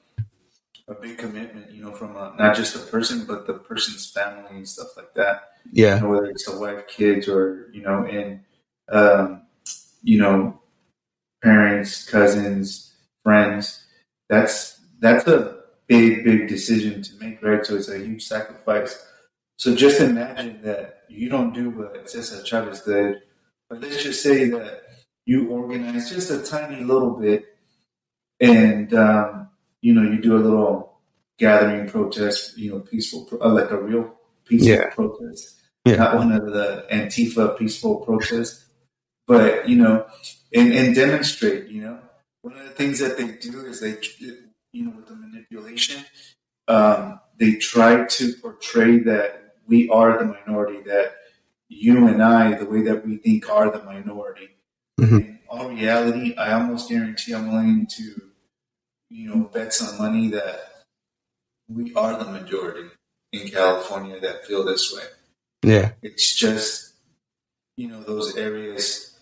big commitment, from not just the person, but the person's family and stuff like that. Yeah. Whether it's the wife, kids, or, and, um, you know, parents, cousins, friends. That's a big decision to make, right? So it's a huge sacrifice. So just imagine that you don't do what Cesar Chavez did, but let's just say that you organize just a tiny little bit, and you do a little gathering protest, peaceful, like a real peaceful Yeah. protest, Yeah. not one of the Antifa peaceful protests, but and demonstrate. One of the things that they do is with the manipulation, they try to portray that we are the minority, that you and I, the way that we think, are the minority. But Hmm. in all reality, I almost guarantee I'm willing to, bet some money that we are the majority in California that feel this way. Yeah. It's just, those areas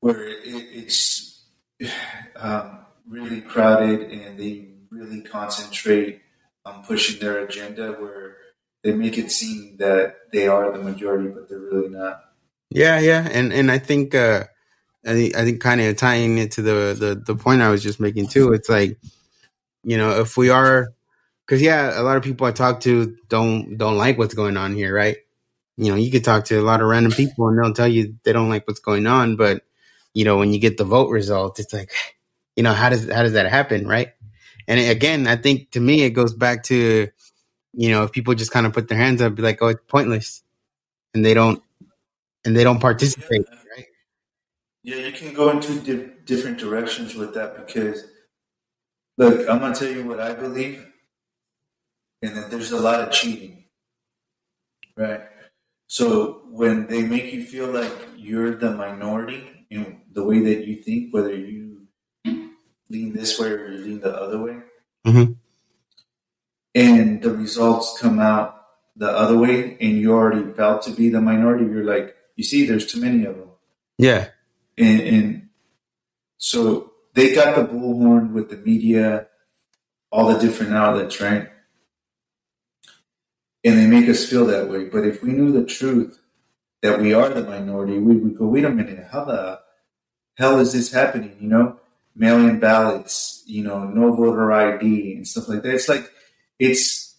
where it's really crowded, and they really concentrate on pushing their agenda, where they make it seem that they are the majority, but they're really not. Yeah. Yeah. And I think kind of tying it to the point I was just making too. It's like, if we are, because yeah, a lot of people I talk to don't like what's going on here, right? You could talk to a lot of random people and they'll tell you they don't like what's going on, but when you get the vote result, it's like, how does that happen, right? And again, I think to me it goes back to, if people just kind of put their hands up, be like, oh, it's pointless, and they don't participate, Yeah, right? yeah, you can go into different directions with that, because, look, I'm gonna tell you what I believe, and that there's a lot of cheating, right? So when they make you feel like you're the minority, the way that you think, whether you lean this way or you lean the other way, Mm-hmm. and the results come out the other way, and you already felt to be the minority, you're like, you see, there's too many of them. Yeah. And so they got the bullhorn with the media, all the different outlets, right? And they make us feel that way. But if we knew the truth, that we are the minority, we would go, wait a minute, how the hell is this happening? Mail-in ballots, no voter ID and stuff like that. It's like, it's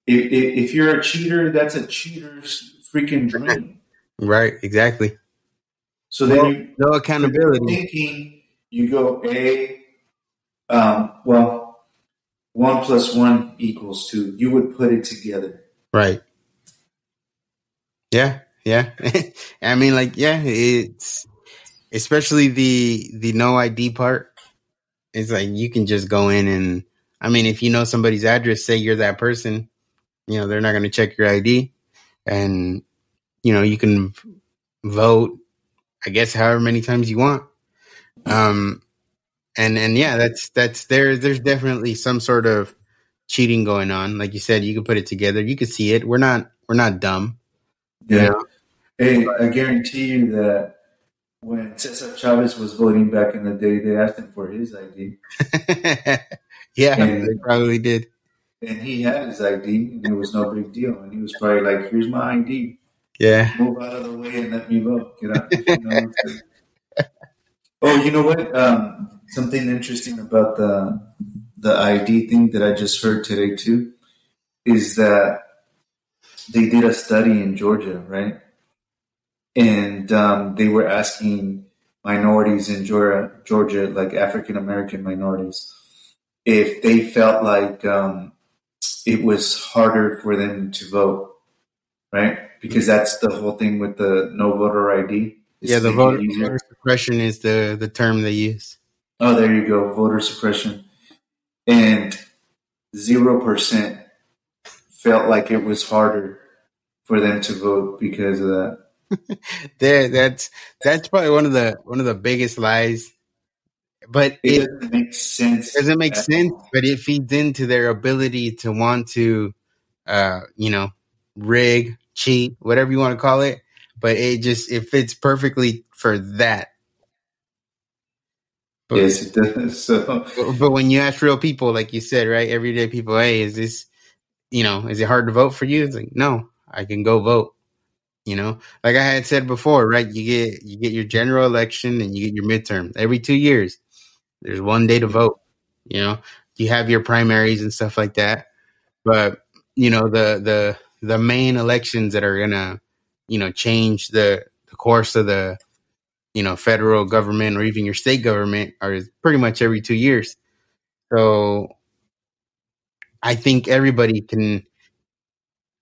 if you're a cheater, that's a cheater's freaking dream. Right. Exactly. So then No, you, no critical accountability. thinking, you go, well, 1 + 1 = 2. You would put it together. Right. Yeah. Yeah. I mean, like, yeah, it's especially the no ID part. It's like you can just go in and, I mean, if you know somebody's address, say you're that person, they're not going to check your ID, and you can vote, I guess, however many times you want. Um, And yeah, that's there's definitely some sort of cheating going on. Like you said, you can put it together. You can see it. We're not dumb, you Yeah. know. Hey, I guarantee you that when Cesar Chavez was voting back in the day, they asked him for his ID, Yeah, they and probably did. he had his ID, and it was no big deal. And he was probably like, "Here's my ID. Yeah. Move out of the way and let me vote. Get out." You know. It's like, oh, you know what? Something interesting about the ID thing that I just heard today too is that they did a study in Georgia, right? And they were asking minorities in Georgia, like African American minorities, if they felt like it was harder for them to vote, right? Because that's the whole thing with the no voter ID is Yeah, to the make it voter easier. suppression is the term they use. Oh, there you go, voter suppression, and 0% felt like it was harder for them to vote because of that. There, that's probably one of the biggest lies. But It doesn't make sense doesn't make at sense. all. But it feeds into their ability to want to, you know, rig, cheat, whatever you want to call it. But it fits perfectly for that. But Yes, it does. So but when you ask real people, like you said, right, everyday people, hey, is it hard to vote for you? It's like, no, I can go vote. Like I had said before, right? You get your general election and you get your midterm every 2 years. There's one day to vote. You know, you have your primaries and stuff like that, but the main elections that are gonna change the course of the federal government or even your state government are pretty much every 2 years. So I think everybody can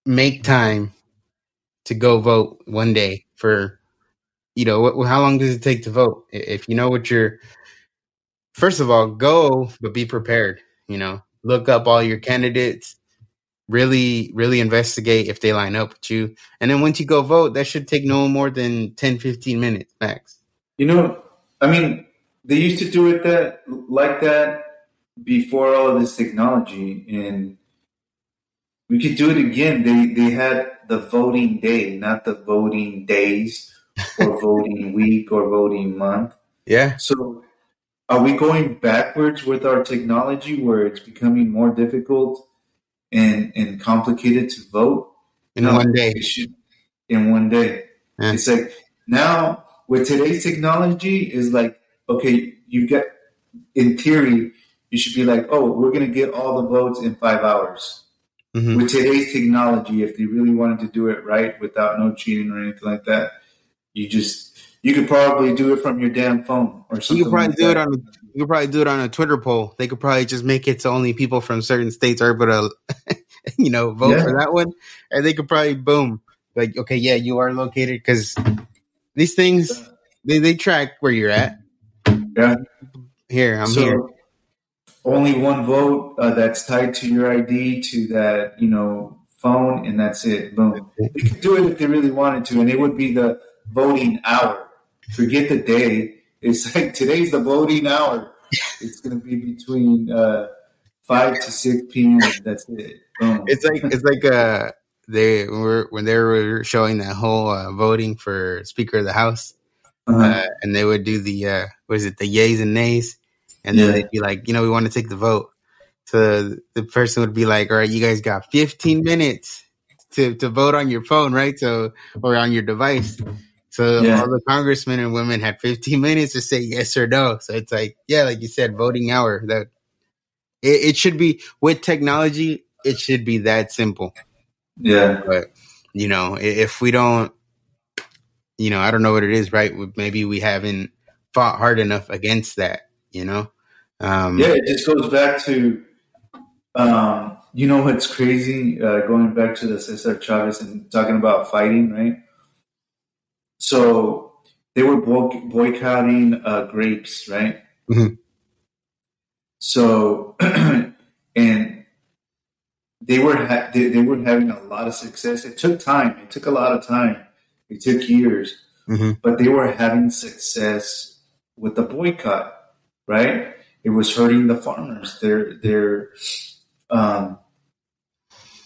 make time to go vote one day for how long does it take to vote? If you know what you're first of all, go, but be prepared. Look up all your candidates, really, really investigate if they line up with you. And then once you go vote, that should take no more than 10, 15 minutes max. you know, I mean, they used to do it that like that before all of this technology, and we could do it again. They had the voting day, not the voting days, or voting week, or voting month. Yeah, So, are we going backwards with our technology, where it's becoming more difficult and complicated to vote? in one No, day. it should in one day. Yeah. It's like now with today's technology is like, okay, you get in theory, you should be like, oh, we're gonna get all the votes in 5 hours. Hmm. With today's technology, if they really wanted to do it right without no cheating or anything like that, you could probably do it from your damn phone or You could something probably like do it that. on you could probably do it on a Twitter poll. They could probably just make it so only people from certain states are able to vote for Yeah, that one. And they could probably boom. Like, okay, yeah, you are located because these things they track where you're at. yeah. Here, I'm here. So only one vote that's tied to your ID to that phone, and that's it. Boom. They could do it if they really wanted to, and it would be the voting hour. Forget the day. It's like today's the voting hour. It's going to be between 5 to 6 p.m. That's it. Boom. It's like they were when they were showing that whole voting for Speaker of the House, Uh-huh. and they would do the what is it, the yays and nays, and then Yeah. they'd be like, we want to take the vote. So the person would be like, all right, you guys got 15 minutes to vote on your phone, right? So or on your device. So Yeah. all the congressmen and women had 15 minutes to say yes or no. So it's like, yeah, like you said, voting hour. That it should be with technology. It should be that simple. Yeah. But if we don't, I don't know what it is, right? Maybe we haven't fought hard enough against that. You know, Yeah. um, It just goes back to, you know what's crazy? Going back to the Cesar Chavez and talking about fighting, right? So they were boycotting grapes, right? mhm, So and they were having a lot of success. It took time. It took a lot of time. It took years, mhm, but they were having success with the boycott, right? it was hurting the farmers. Um,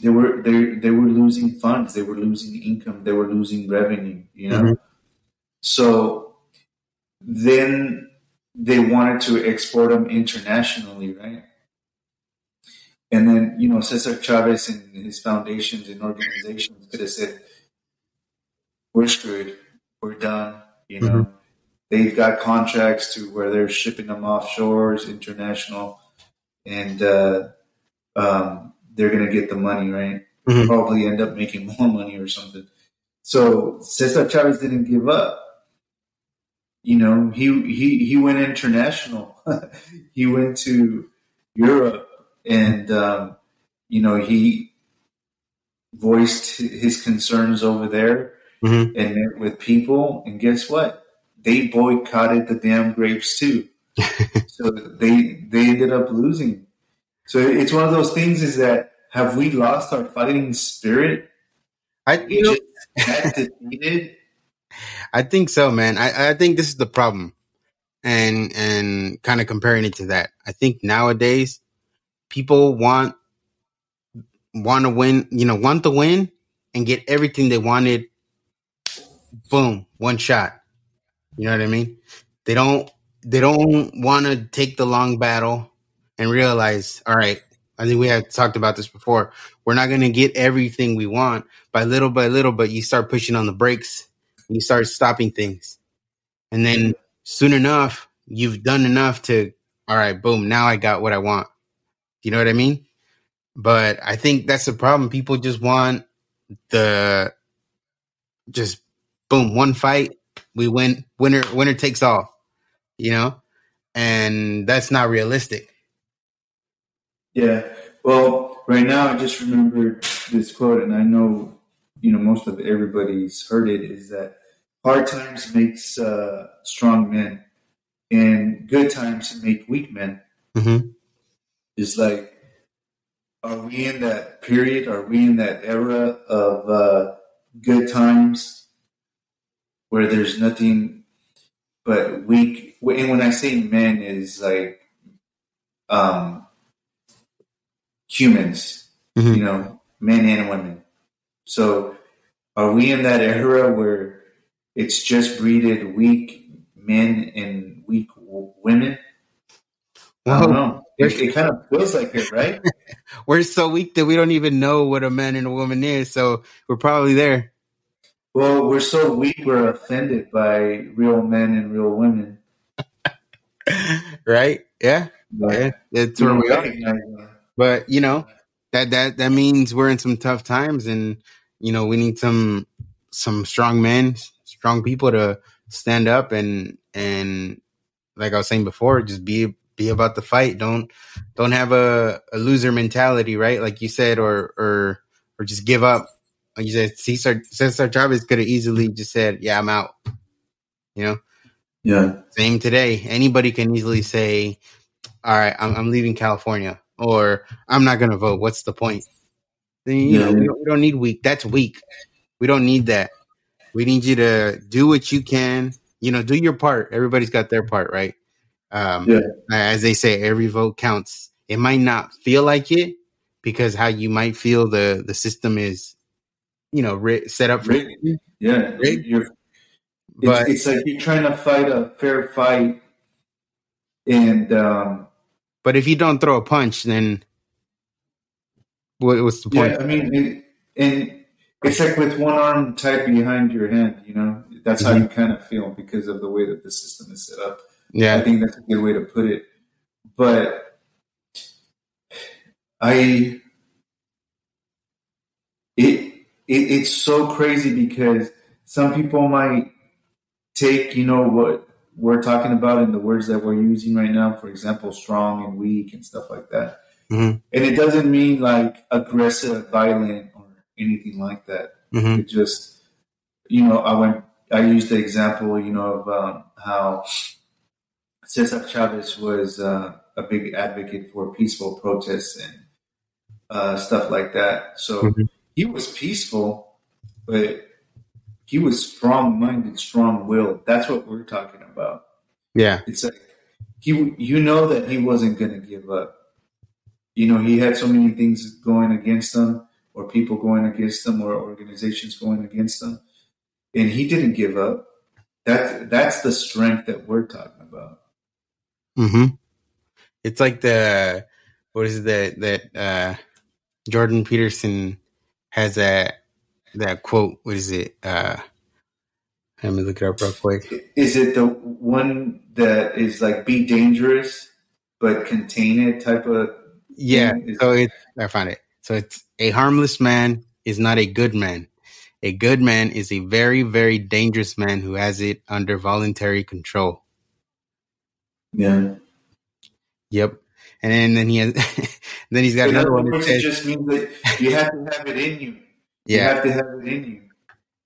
they were losing funds, they were losing income, they were losing revenue. Mm-hmm. So then they wanted to export them internationally, right? And then Cesar Chavez and his foundations and organizations could have said, "We're screwed. We're done." Mm-hmm. They've got contracts to where they're shipping them offshores, international, and they're going to get the money, right? Mm-hmm. Probably end up making more money or something. So Cesar Chavez didn't give up. He went international. He went to Europe, and he voiced his concerns over there Mm-hmm. and met with people. And guess what? They boycotted the damn grapes too. So they ended up losing. So it's one of those things, is that, have we lost our fighting spirit? I We you know just that defeated. I think so, man. I think this is the problem, and kind of comparing it to that. I think nowadays people want to win, want to win and get everything they wanted. Boom, one shot. You know what I mean? They don't they don't want to take the long battle and realize, all right, I think we have talked about this before. We're not going to get everything we want by little, but you start pushing on the brakes, you start stopping things. And then soon enough, you've done enough to, all right, boom, now I got what I want. You know what I mean? But I think that's the problem. People just want the, just boom, one fight, we win, winner takes all, you know? And that's not realistic. Yeah. Well, right now I just remembered this quote, and I know most of everybody's heard it. Is that hard times makes strong men, and good times make weak men. Mm-hmm. It's like, are we in that period? Are we in that era of good times where there's nothing but weak? And when I say men, is like um, humans, Mm-hmm. men and women. So are we in that era where it's just breeded weak men and weak women? I don't Well, know. It kind of feels like it, right? we're so weak that we don't even know what a man and a woman is. So we're probably there. Well, we're so weak, we're offended by real men and real women, Right? Yeah. Yeah. but That's we where don't we are. recognize them. But that means we're in some tough times, and we need some strong men, strong people to stand up and like I was saying before, just be about the fight. Don't have a loser mentality, right? Like you said, or just give up. Like you said, Cesar Chavez could have easily just said, "Yeah, I'm out." You know, Yeah, same today. Anybody can easily say, "All right, I'm leaving California," or "I'm not going to vote. What's the point?" Then yeah, we don't need weak. That's weak. We don't need that. We need you to do what you can. Do your part. Everybody's got their part, right? Um, yeah. as they say, every vote counts. It might not feel like it because how you might feel the system is, set up for Rick, you, yeah. rigged. It's But it's like you're trying to fight a fair fight, and but if you don't throw a punch, then what's the point? yeah, I mean, and it's like with one arm tied behind your hand. That's how Mhm. you kind of feel because of the way that the system is set up. I Yeah. think that's a good way to put it. But I, it's so crazy because some people might take what we're talking about in the words that we're using right now, for example, strong and weak and stuff like that. Hmm. And it doesn't mean like aggressive, violent, or anything like that. Hmm. It just, I used the example, of how Cesar Chavez was a big advocate for peaceful protests and stuff like that. So Hmm. he was peaceful, but he was strong minded, strong willed. That's what we're talking about. Yeah. It's like you know that he wasn't going to give up. You know, he had so many things going against him, or people going against him, or organizations going against him, and he didn't give up. That's the strength that we're talking about. Mm-hmm. It's like the what is it that Jordan Peterson has that quote. What is it? Let me look it up real quick. Is it the one that is like be dangerous but contain it type of Yeah. thing? Is So I found it. So it's a harmless man is not a good man. A good man is a very, very dangerous man who has it under voluntary control. yeah. Yep. And then he has, then he's got In another other one that words, it says, just means that you have to have it in you. You yeah, have to have it in you.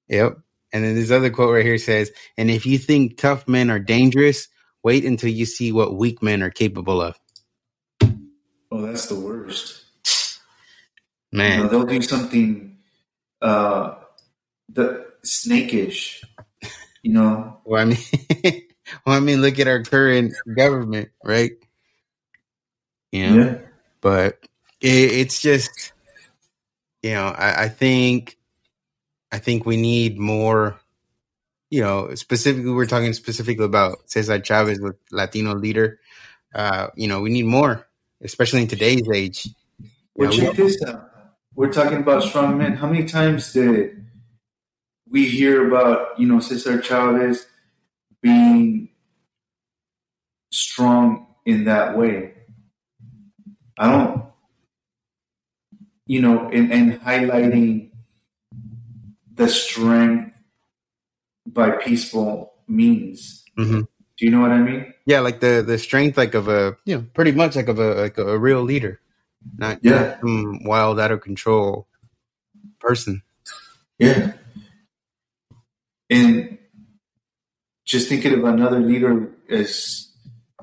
yep. And then this other quote right here says, and if you think tough men are dangerous, wait until you see what weak men are capable of. Oh, that's the worst. You know, Man. they'll do something uh, the snakish. You know, Well, I mean, look at our current government, right? You know, yeah, but it's just, I think we need more. Specifically, we're talking specifically about Cesar Chavez, with Latino leader. We need more, especially in today's age. well, We check this out. We're talking about strong men. How many times did we hear about, Cesar Chavez being strong in that way? I don't, and highlighting the strength by peaceful means. mm-hmm. Do you know what I mean? Yeah, like the strength, like of a pretty much like of a real leader, not Yeah, some wild, out of control person. yeah. And just thinking of another leader as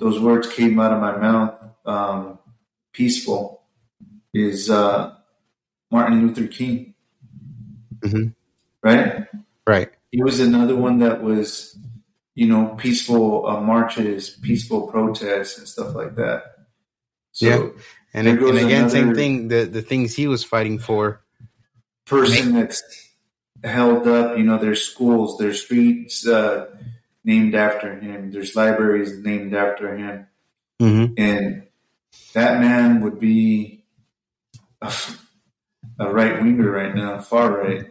those words came out of my mouth, peaceful, is Martin Luther King, Mm-hmm. right? Right. He was another one that was, peaceful marches, peaceful protests, and stuff like that. Yeah. So And there and goes again, same another thing. The things he was fighting for. person that's held up. There's schools, there's streets named after him, there's libraries named after him, Mm-hmm. and that man would be a right winger right now, far right.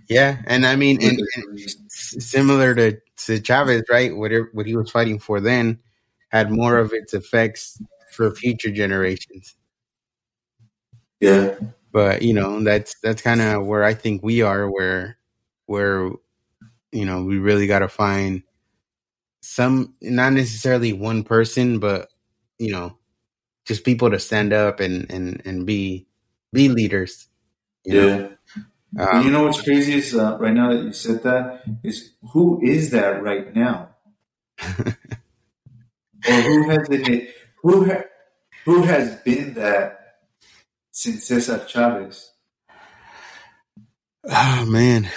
Yeah, and I mean, and similar to Chavez, right? What he was fighting for then had more of its effects for future generations. Yeah, But that's kind of where I think we are, where we really got to find some, not necessarily one person, but you know, just people to stand up and be leaders. You know, yeah. And um, you know what's crazy is right now that you said that is who is that right now, or who has been who ha- who has been that since Cesar Chavez? oh man,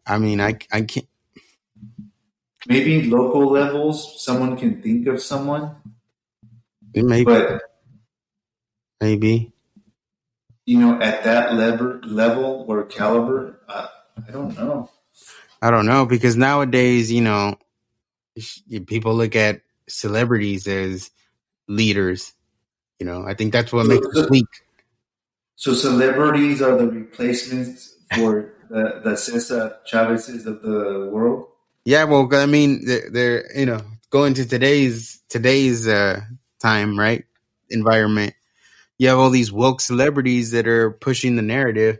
I mean, I can't. Maybe local levels, someone can think of someone, Maybe, but maybe. at that level or caliber, I don't know. I don't know, because nowadays, people look at celebrities as leaders. I think that's what So, makes us so, weak. so celebrities are the replacements for the Cesar Chavez's of the world. Yeah, well, I mean, they're going to today's time, right? Environment. You have all these woke celebrities that are pushing the narrative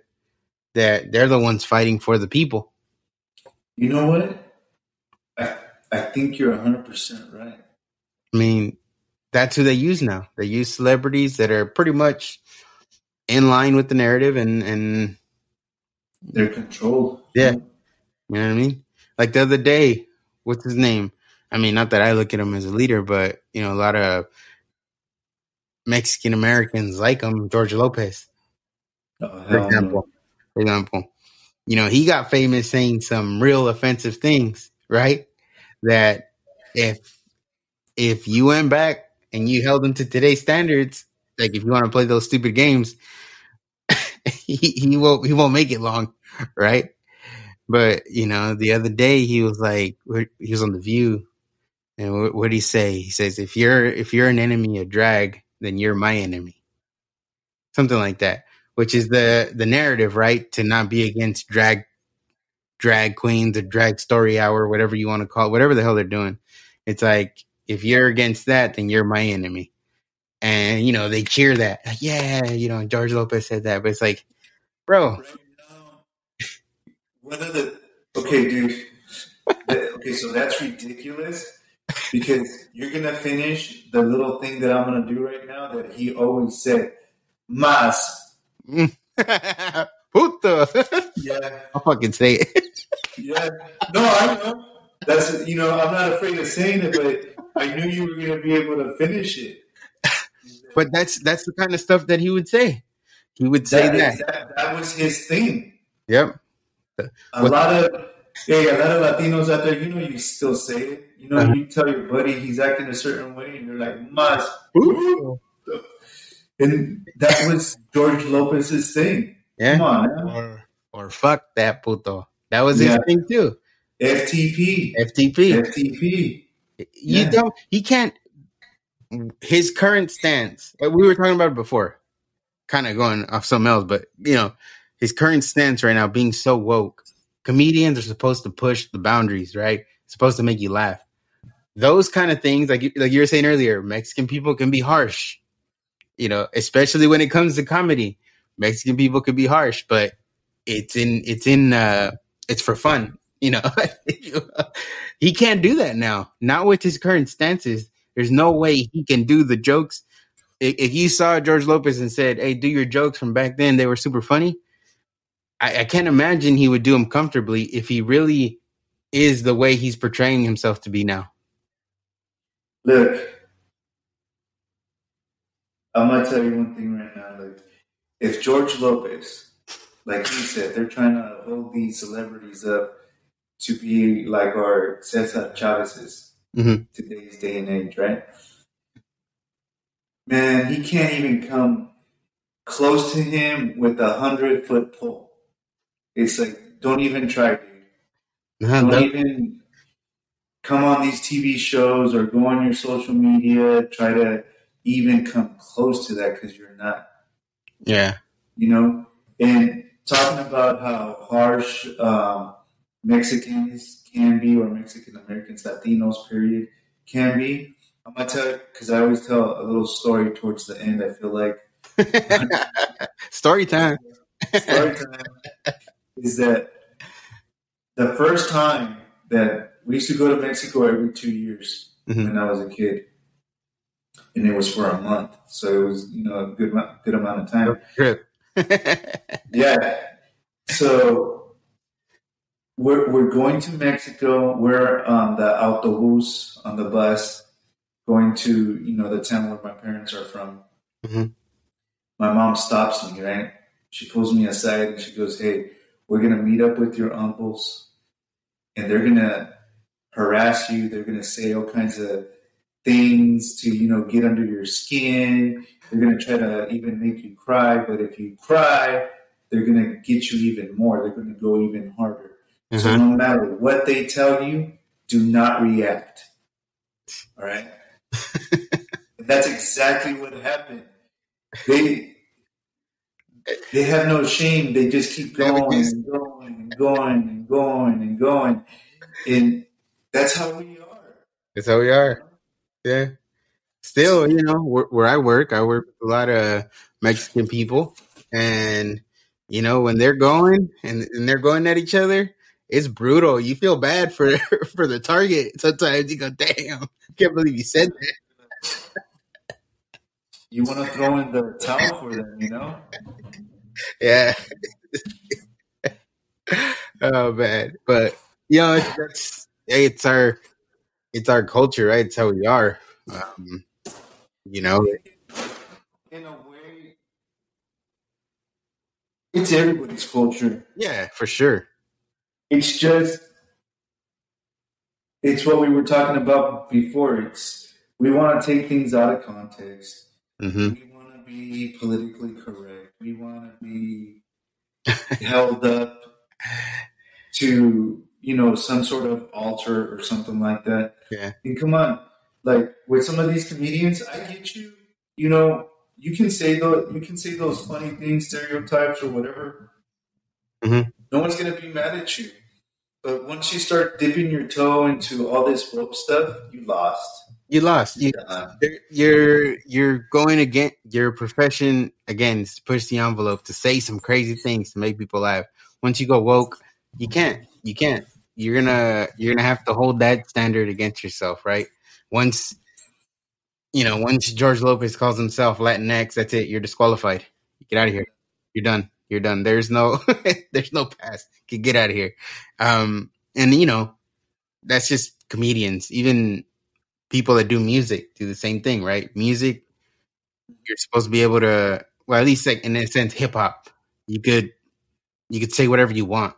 that they're the ones fighting for the people. You know what? I I think you're 100% right. I mean, that's who they use now. They use celebrities that are pretty much in line with the narrative, and They're controlled. yeah, Yeah. you know what I mean? Like the other day, what's his name? I mean, not that I look at him as a leader, but a lot of Mexican Americans like him, George Lopez, Oh for hell no. example. He got famous saying some real offensive things, right? That if if you went back and you held him to today's standards, like if you want to play those stupid games, he won't make it long, right? But the other day he was like, he was on the View, and what did he say? He says, if you're an enemy of drag, then you're my enemy, something like that. Which is the narrative, right? To not be against drag queens or drag story hour, whatever you want to call it, whatever the hell they're doing. It's like, if you're against that, then you're my enemy. And, they cheer that. Like, yeah, George Lopez said that. But it's like, bro. Right now, one of the. Okay, dude. Okay, so that's ridiculous because you're going to finish the little thing that I'm going to do right now that he always said. Mas. Puto. Yeah. I'll fucking say it. Yeah. No, I know. That's, I'm not afraid of saying it, but I knew you were going to be able to finish it. But that's the kind of stuff that he would say. He would say that. That was his thing. Yep. A lot of Latinos out there, you still say it. You tell your buddy he's acting a certain way, and you're like, Mas. And that was George Lopez's thing. Yeah. Come on, man. Or fuck that puto. That was his thing too. FTP. He can't. His current stance, we were talking about it before, kind of going off something else, but his current stance right now, being so woke. Comedians are supposed to push the boundaries, right? It's supposed to make you laugh. Those kind of things, like you were saying earlier, Mexican people can be harsh, especially when it comes to comedy. Mexican people could be harsh, but it's for fun, He can't do that now, not with his current stances. There's no way he can do the jokes. If you saw George Lopez and said, hey, do your jokes from back then, they were super funny, I can't imagine he would do them comfortably if he really is the way he's portraying himself to be now. Look, I'm going to tell you one thing right now. Like, if George Lopez, like you said, they're trying to hold these celebrities up to be like our Cesar Chavez's today's day and age, right? Man, he can't even come close to him with 100-foot pole. It's like, don't even try, dude. Don't even come on these TV shows or go on your social media. Try to even come close to that because you're not. Yeah. And talking about how harsh Mexicans can be, or Mexican Americans, Latinos, period, can be. I'm going to tell you, because I always tell a little story towards the end, I feel like. Story time. Is that the first time that we used to go to Mexico every 2 years when I was a kid, and it was for a month, so it was a good amount of time. Trip. Yeah. So we're going to Mexico. We're on the autobus, on the bus, going to the town where my parents are from. My mom stops me, right? She pulls me aside and she goes, hey, we're going to meet up with your uncles and they're going to harass you. They're going to say all kinds of things to, get under your skin. They're going to try to even make you cry. But if you cry, they're going to get you even more. They're going to go even harder. So no matter what they tell you, do not react. All right? And that's exactly what happened. They have no shame. They just keep going and going and going and going and going. And that's how we are. That's how we are. Yeah. Still, where I work with a lot of Mexican people. And, when they're going and they're going at each other, it's brutal. You feel bad for the target. Sometimes you go, damn, I can't believe you said that. You want to throw in the towel for them, Yeah. Oh man, but it's our culture, right? It's how we are. In a way, it's everybody's culture. Yeah, for sure. It's what we were talking about before. It's we want to take things out of context. Mm-hmm. We want to be politically correct. We want to be held up to, you know, some sort of altar or something like that. Yeah. And come on, like with some of these comedians, I get you. You know, you can say those funny things, stereotypes or whatever. Mm-hmm. No one's gonna be mad at you. But once you start dipping your toe into all this woke stuff, you lost. You lost. You're done. You're going against your profession again. Is to push the envelope, to say some crazy things to make people laugh. Once you go woke, you can't. You can't. You're gonna have to hold that standard against yourself, right? Once once George Lopez calls himself Latinx, that's it. You're disqualified. Get out of here. You're done. You're done. There's no there's no pass. Get out of here. And that's just comedians. Even people that do music do the same thing, right? Music, you're supposed to be able to, well, at least like in a sense, hip hop, you could say whatever you want.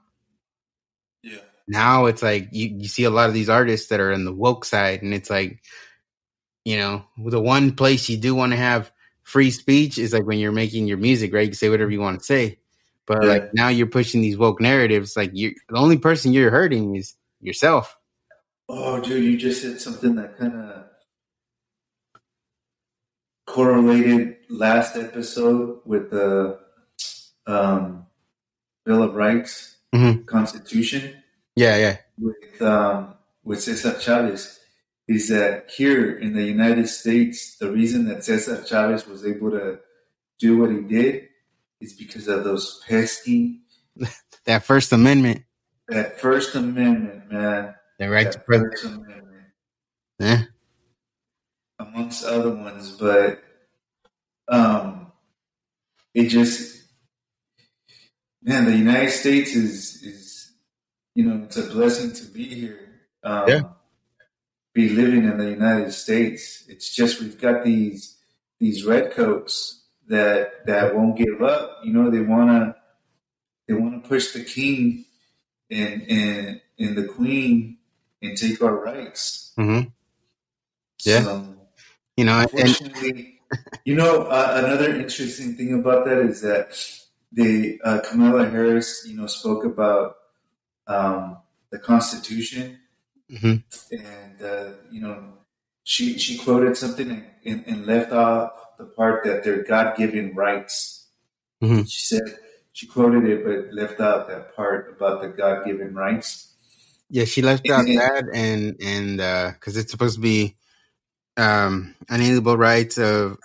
Yeah. Now it's like you see a lot of these artists that are in the woke side, and it's like, the one place you do want to have free speech is like when you're making your music, right? You can say whatever you want to say. But like Yeah. now you're pushing these woke narratives, like the only person you're hurting is yourself. Oh, dude, you just said something that kind of correlated last episode with the um, Bill of Rights, Mm-hmm. Constitution, Yeah, yeah. with Cesar Chavez. Is that here in the United States, the reason that Cesar Chavez was able to do what he did is because of those pesky, That First Amendment, that First Amendment, man. the right to That protest. First Amendment, Yeah. amongst other ones. But um, it just, man, the United States is it's a blessing to be here. Yeah. Be living in the United States. It's just we've got these redcoats that won't give up. You know, they wanna push the king and the queen and take our rights. Mm-hmm. Yeah. So And unfortunately, another interesting thing about that is that Kamala Harris, spoke about the Constitution, mm-hmm. and she quoted something and left off the part that they're God given rights. Mm-hmm. She said she quoted it, but left out that part about the God given rights. Yeah, she left out that and because it's supposed to be unalienable rights of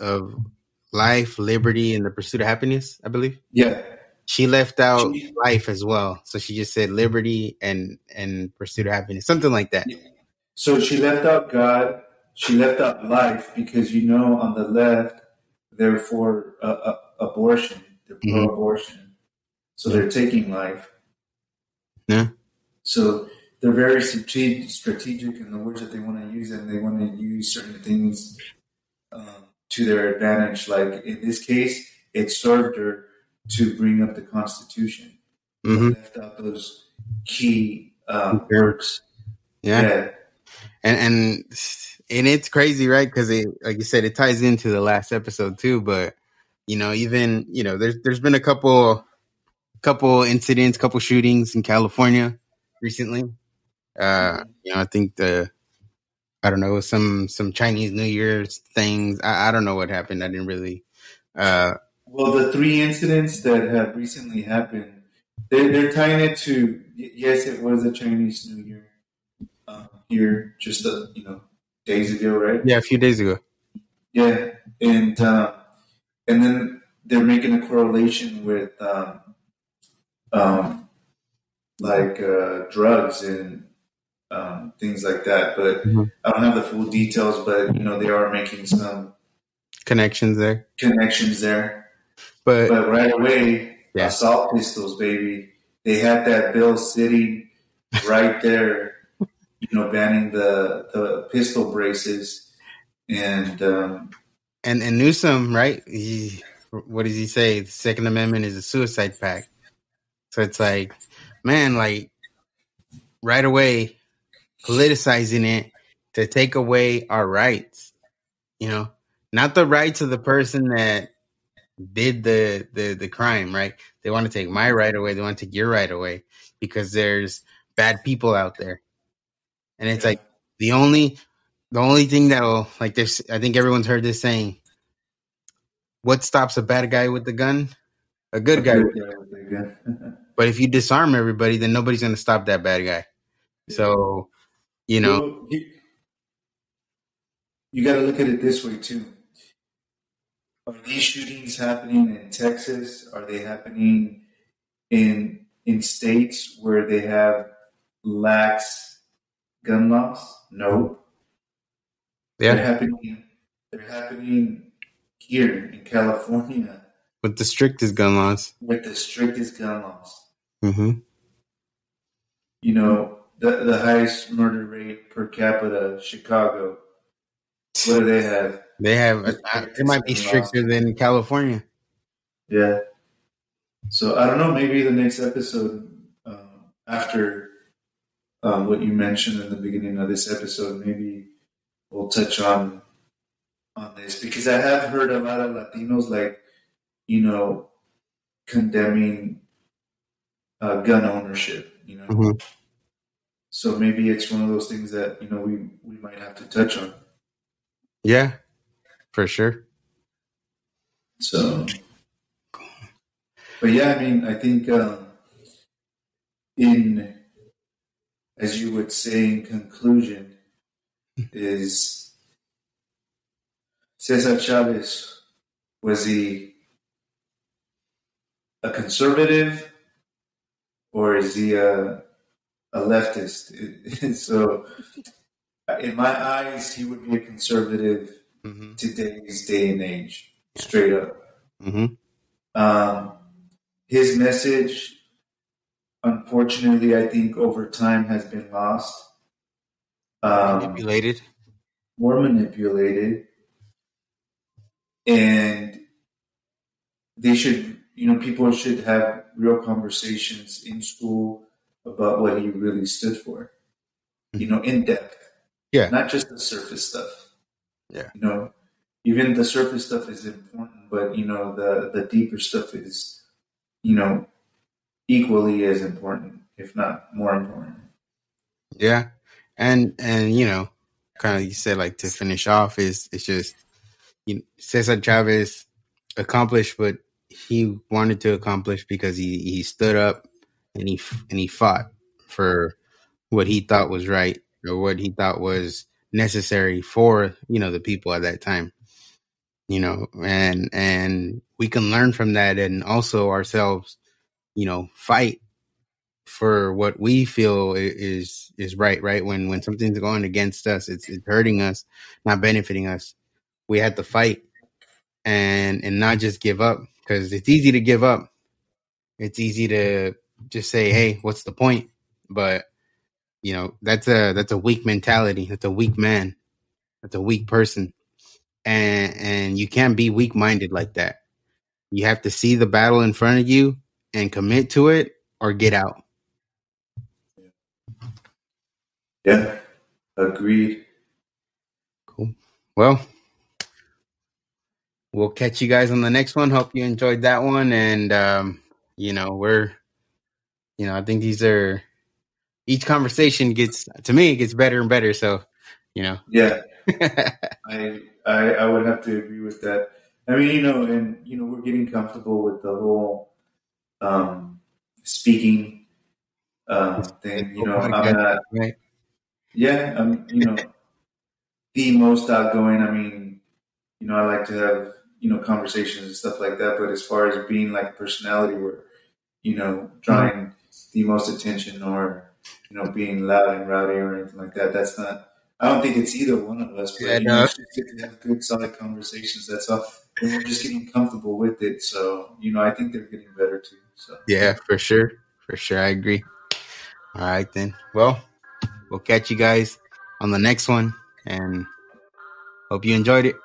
life, liberty, and the pursuit of happiness, I believe. Yeah, She left out she, life as well. So she just said liberty and pursuit of happiness, something like that. so she left out God. She left out life because on the left they're for abortion. They're Mm-hmm. pro-abortion, so Yeah. they're taking life. Yeah. So they're very strategic in the words that they want to use, and they want to use certain things to their advantage. Like in this case, it served her to bring up the Constitution, Mm-hmm. but left out those key Sure. words. Yeah. Yeah. And it's crazy, right? Because like you said, it ties into the last episode too. But even there's been a couple incidents, couple shootings in California recently. I think I don't know, some Chinese New Year's things. I don't know what happened. I didn't really. Well, the three incidents that have recently happened, they're tying it to, yes, it was a Chinese New Year here just days ago, right? Yeah, a few days ago. Yeah, and then they're making a correlation with um, like drugs and things like that. But Mm-hmm. I don't have the full details. But they are making some Connections there, but But right away, yeah. assault pistols, baby. They had that bill sitting right there. Banning the pistol braces and. And Newsom, right? What does he say? The Second Amendment is a suicide pact. So it's like, man, like right away, politicizing it to take away our rights. you know, not the rights of the person that did the crime, right? They want to take my right away. They want to take your right away because there's bad people out there. And it's Yeah. like the only thing that will, like this, I think everyone's heard this saying, what stops a bad guy with the gun? A A good guy. good guy with a gun. But if you disarm everybody, then nobody's going to stop that bad guy. Yeah. So, you know, Well, you got to look at it this way too. Are these shootings happening in Texas? Are they happening in states where they have lax gun laws? No. They're yeah, happening. They're happening here in California with the strictest gun laws. with the strictest gun laws. Mm-hmm. You know, the highest murder rate per capita, Chicago. What do they have? They have, The it strictest might be gun laws. stricter than California. Yeah. So I don't know. Maybe the next episode, after what you mentioned in the beginning of this episode, maybe we'll touch on this because I have heard a lot of Latinos like condemning gun ownership. Mm-hmm. So maybe it's one of those things that we might have to touch on. Yeah, for sure. So, but yeah, I mean, I think in as you would say in conclusion is Cesar Chavez, was he a conservative or is he a leftist? So, in my eyes, he would be a conservative Mm-hmm. today's day and age, straight up. Mm-hmm. Um, his message, unfortunately, I think over time has been lost, Manipulated. more manipulated, and they should, people should have real conversations in school about what he really stood for, in depth, Yeah. not just the surface stuff. Yeah. Even the surface stuff is important, but the deeper stuff is, you know, equally as important, if not more important. Yeah. And kind of you said, like, to finish off is it's just Cesar Chavez accomplished what he wanted to accomplish because he stood up and he fought for what he thought was right or what he thought was necessary for the people at that time. And we can learn from that and also ourselves fight for what we feel is right when something's going against us, it's hurting us, not benefiting us. We have to fight and not just give up, because it's easy to give up. It's easy to just say, hey, what's the point? But that's a weak mentality. That's a weak man. That's a weak person. And you can't be weak minded like that. You have to see the battle in front of you and commit to it or get out. Yeah, agreed. Cool. Well, we'll catch you guys on the next one. Hope you enjoyed that one. And we're I think these are, each conversation gets better and better. So, Yeah, I would have to agree with that. I mean, and we're getting comfortable with the whole speaking thing. I'm not. right. Yeah, I'm. The most outgoing. I mean, I like to have conversations and stuff like that. But as far as being like a personality, where drawing the most attention or being loud and rowdy or anything like that, that's not. I don't think it's either one of us. But Yeah, no. it's just good to have good, solid conversations. That's all. And we're just getting comfortable with it. So I think they're getting better too. So Yeah, for sure. For sure. I agree. All right, then. Well, we'll catch you guys on the next one and hope you enjoyed it.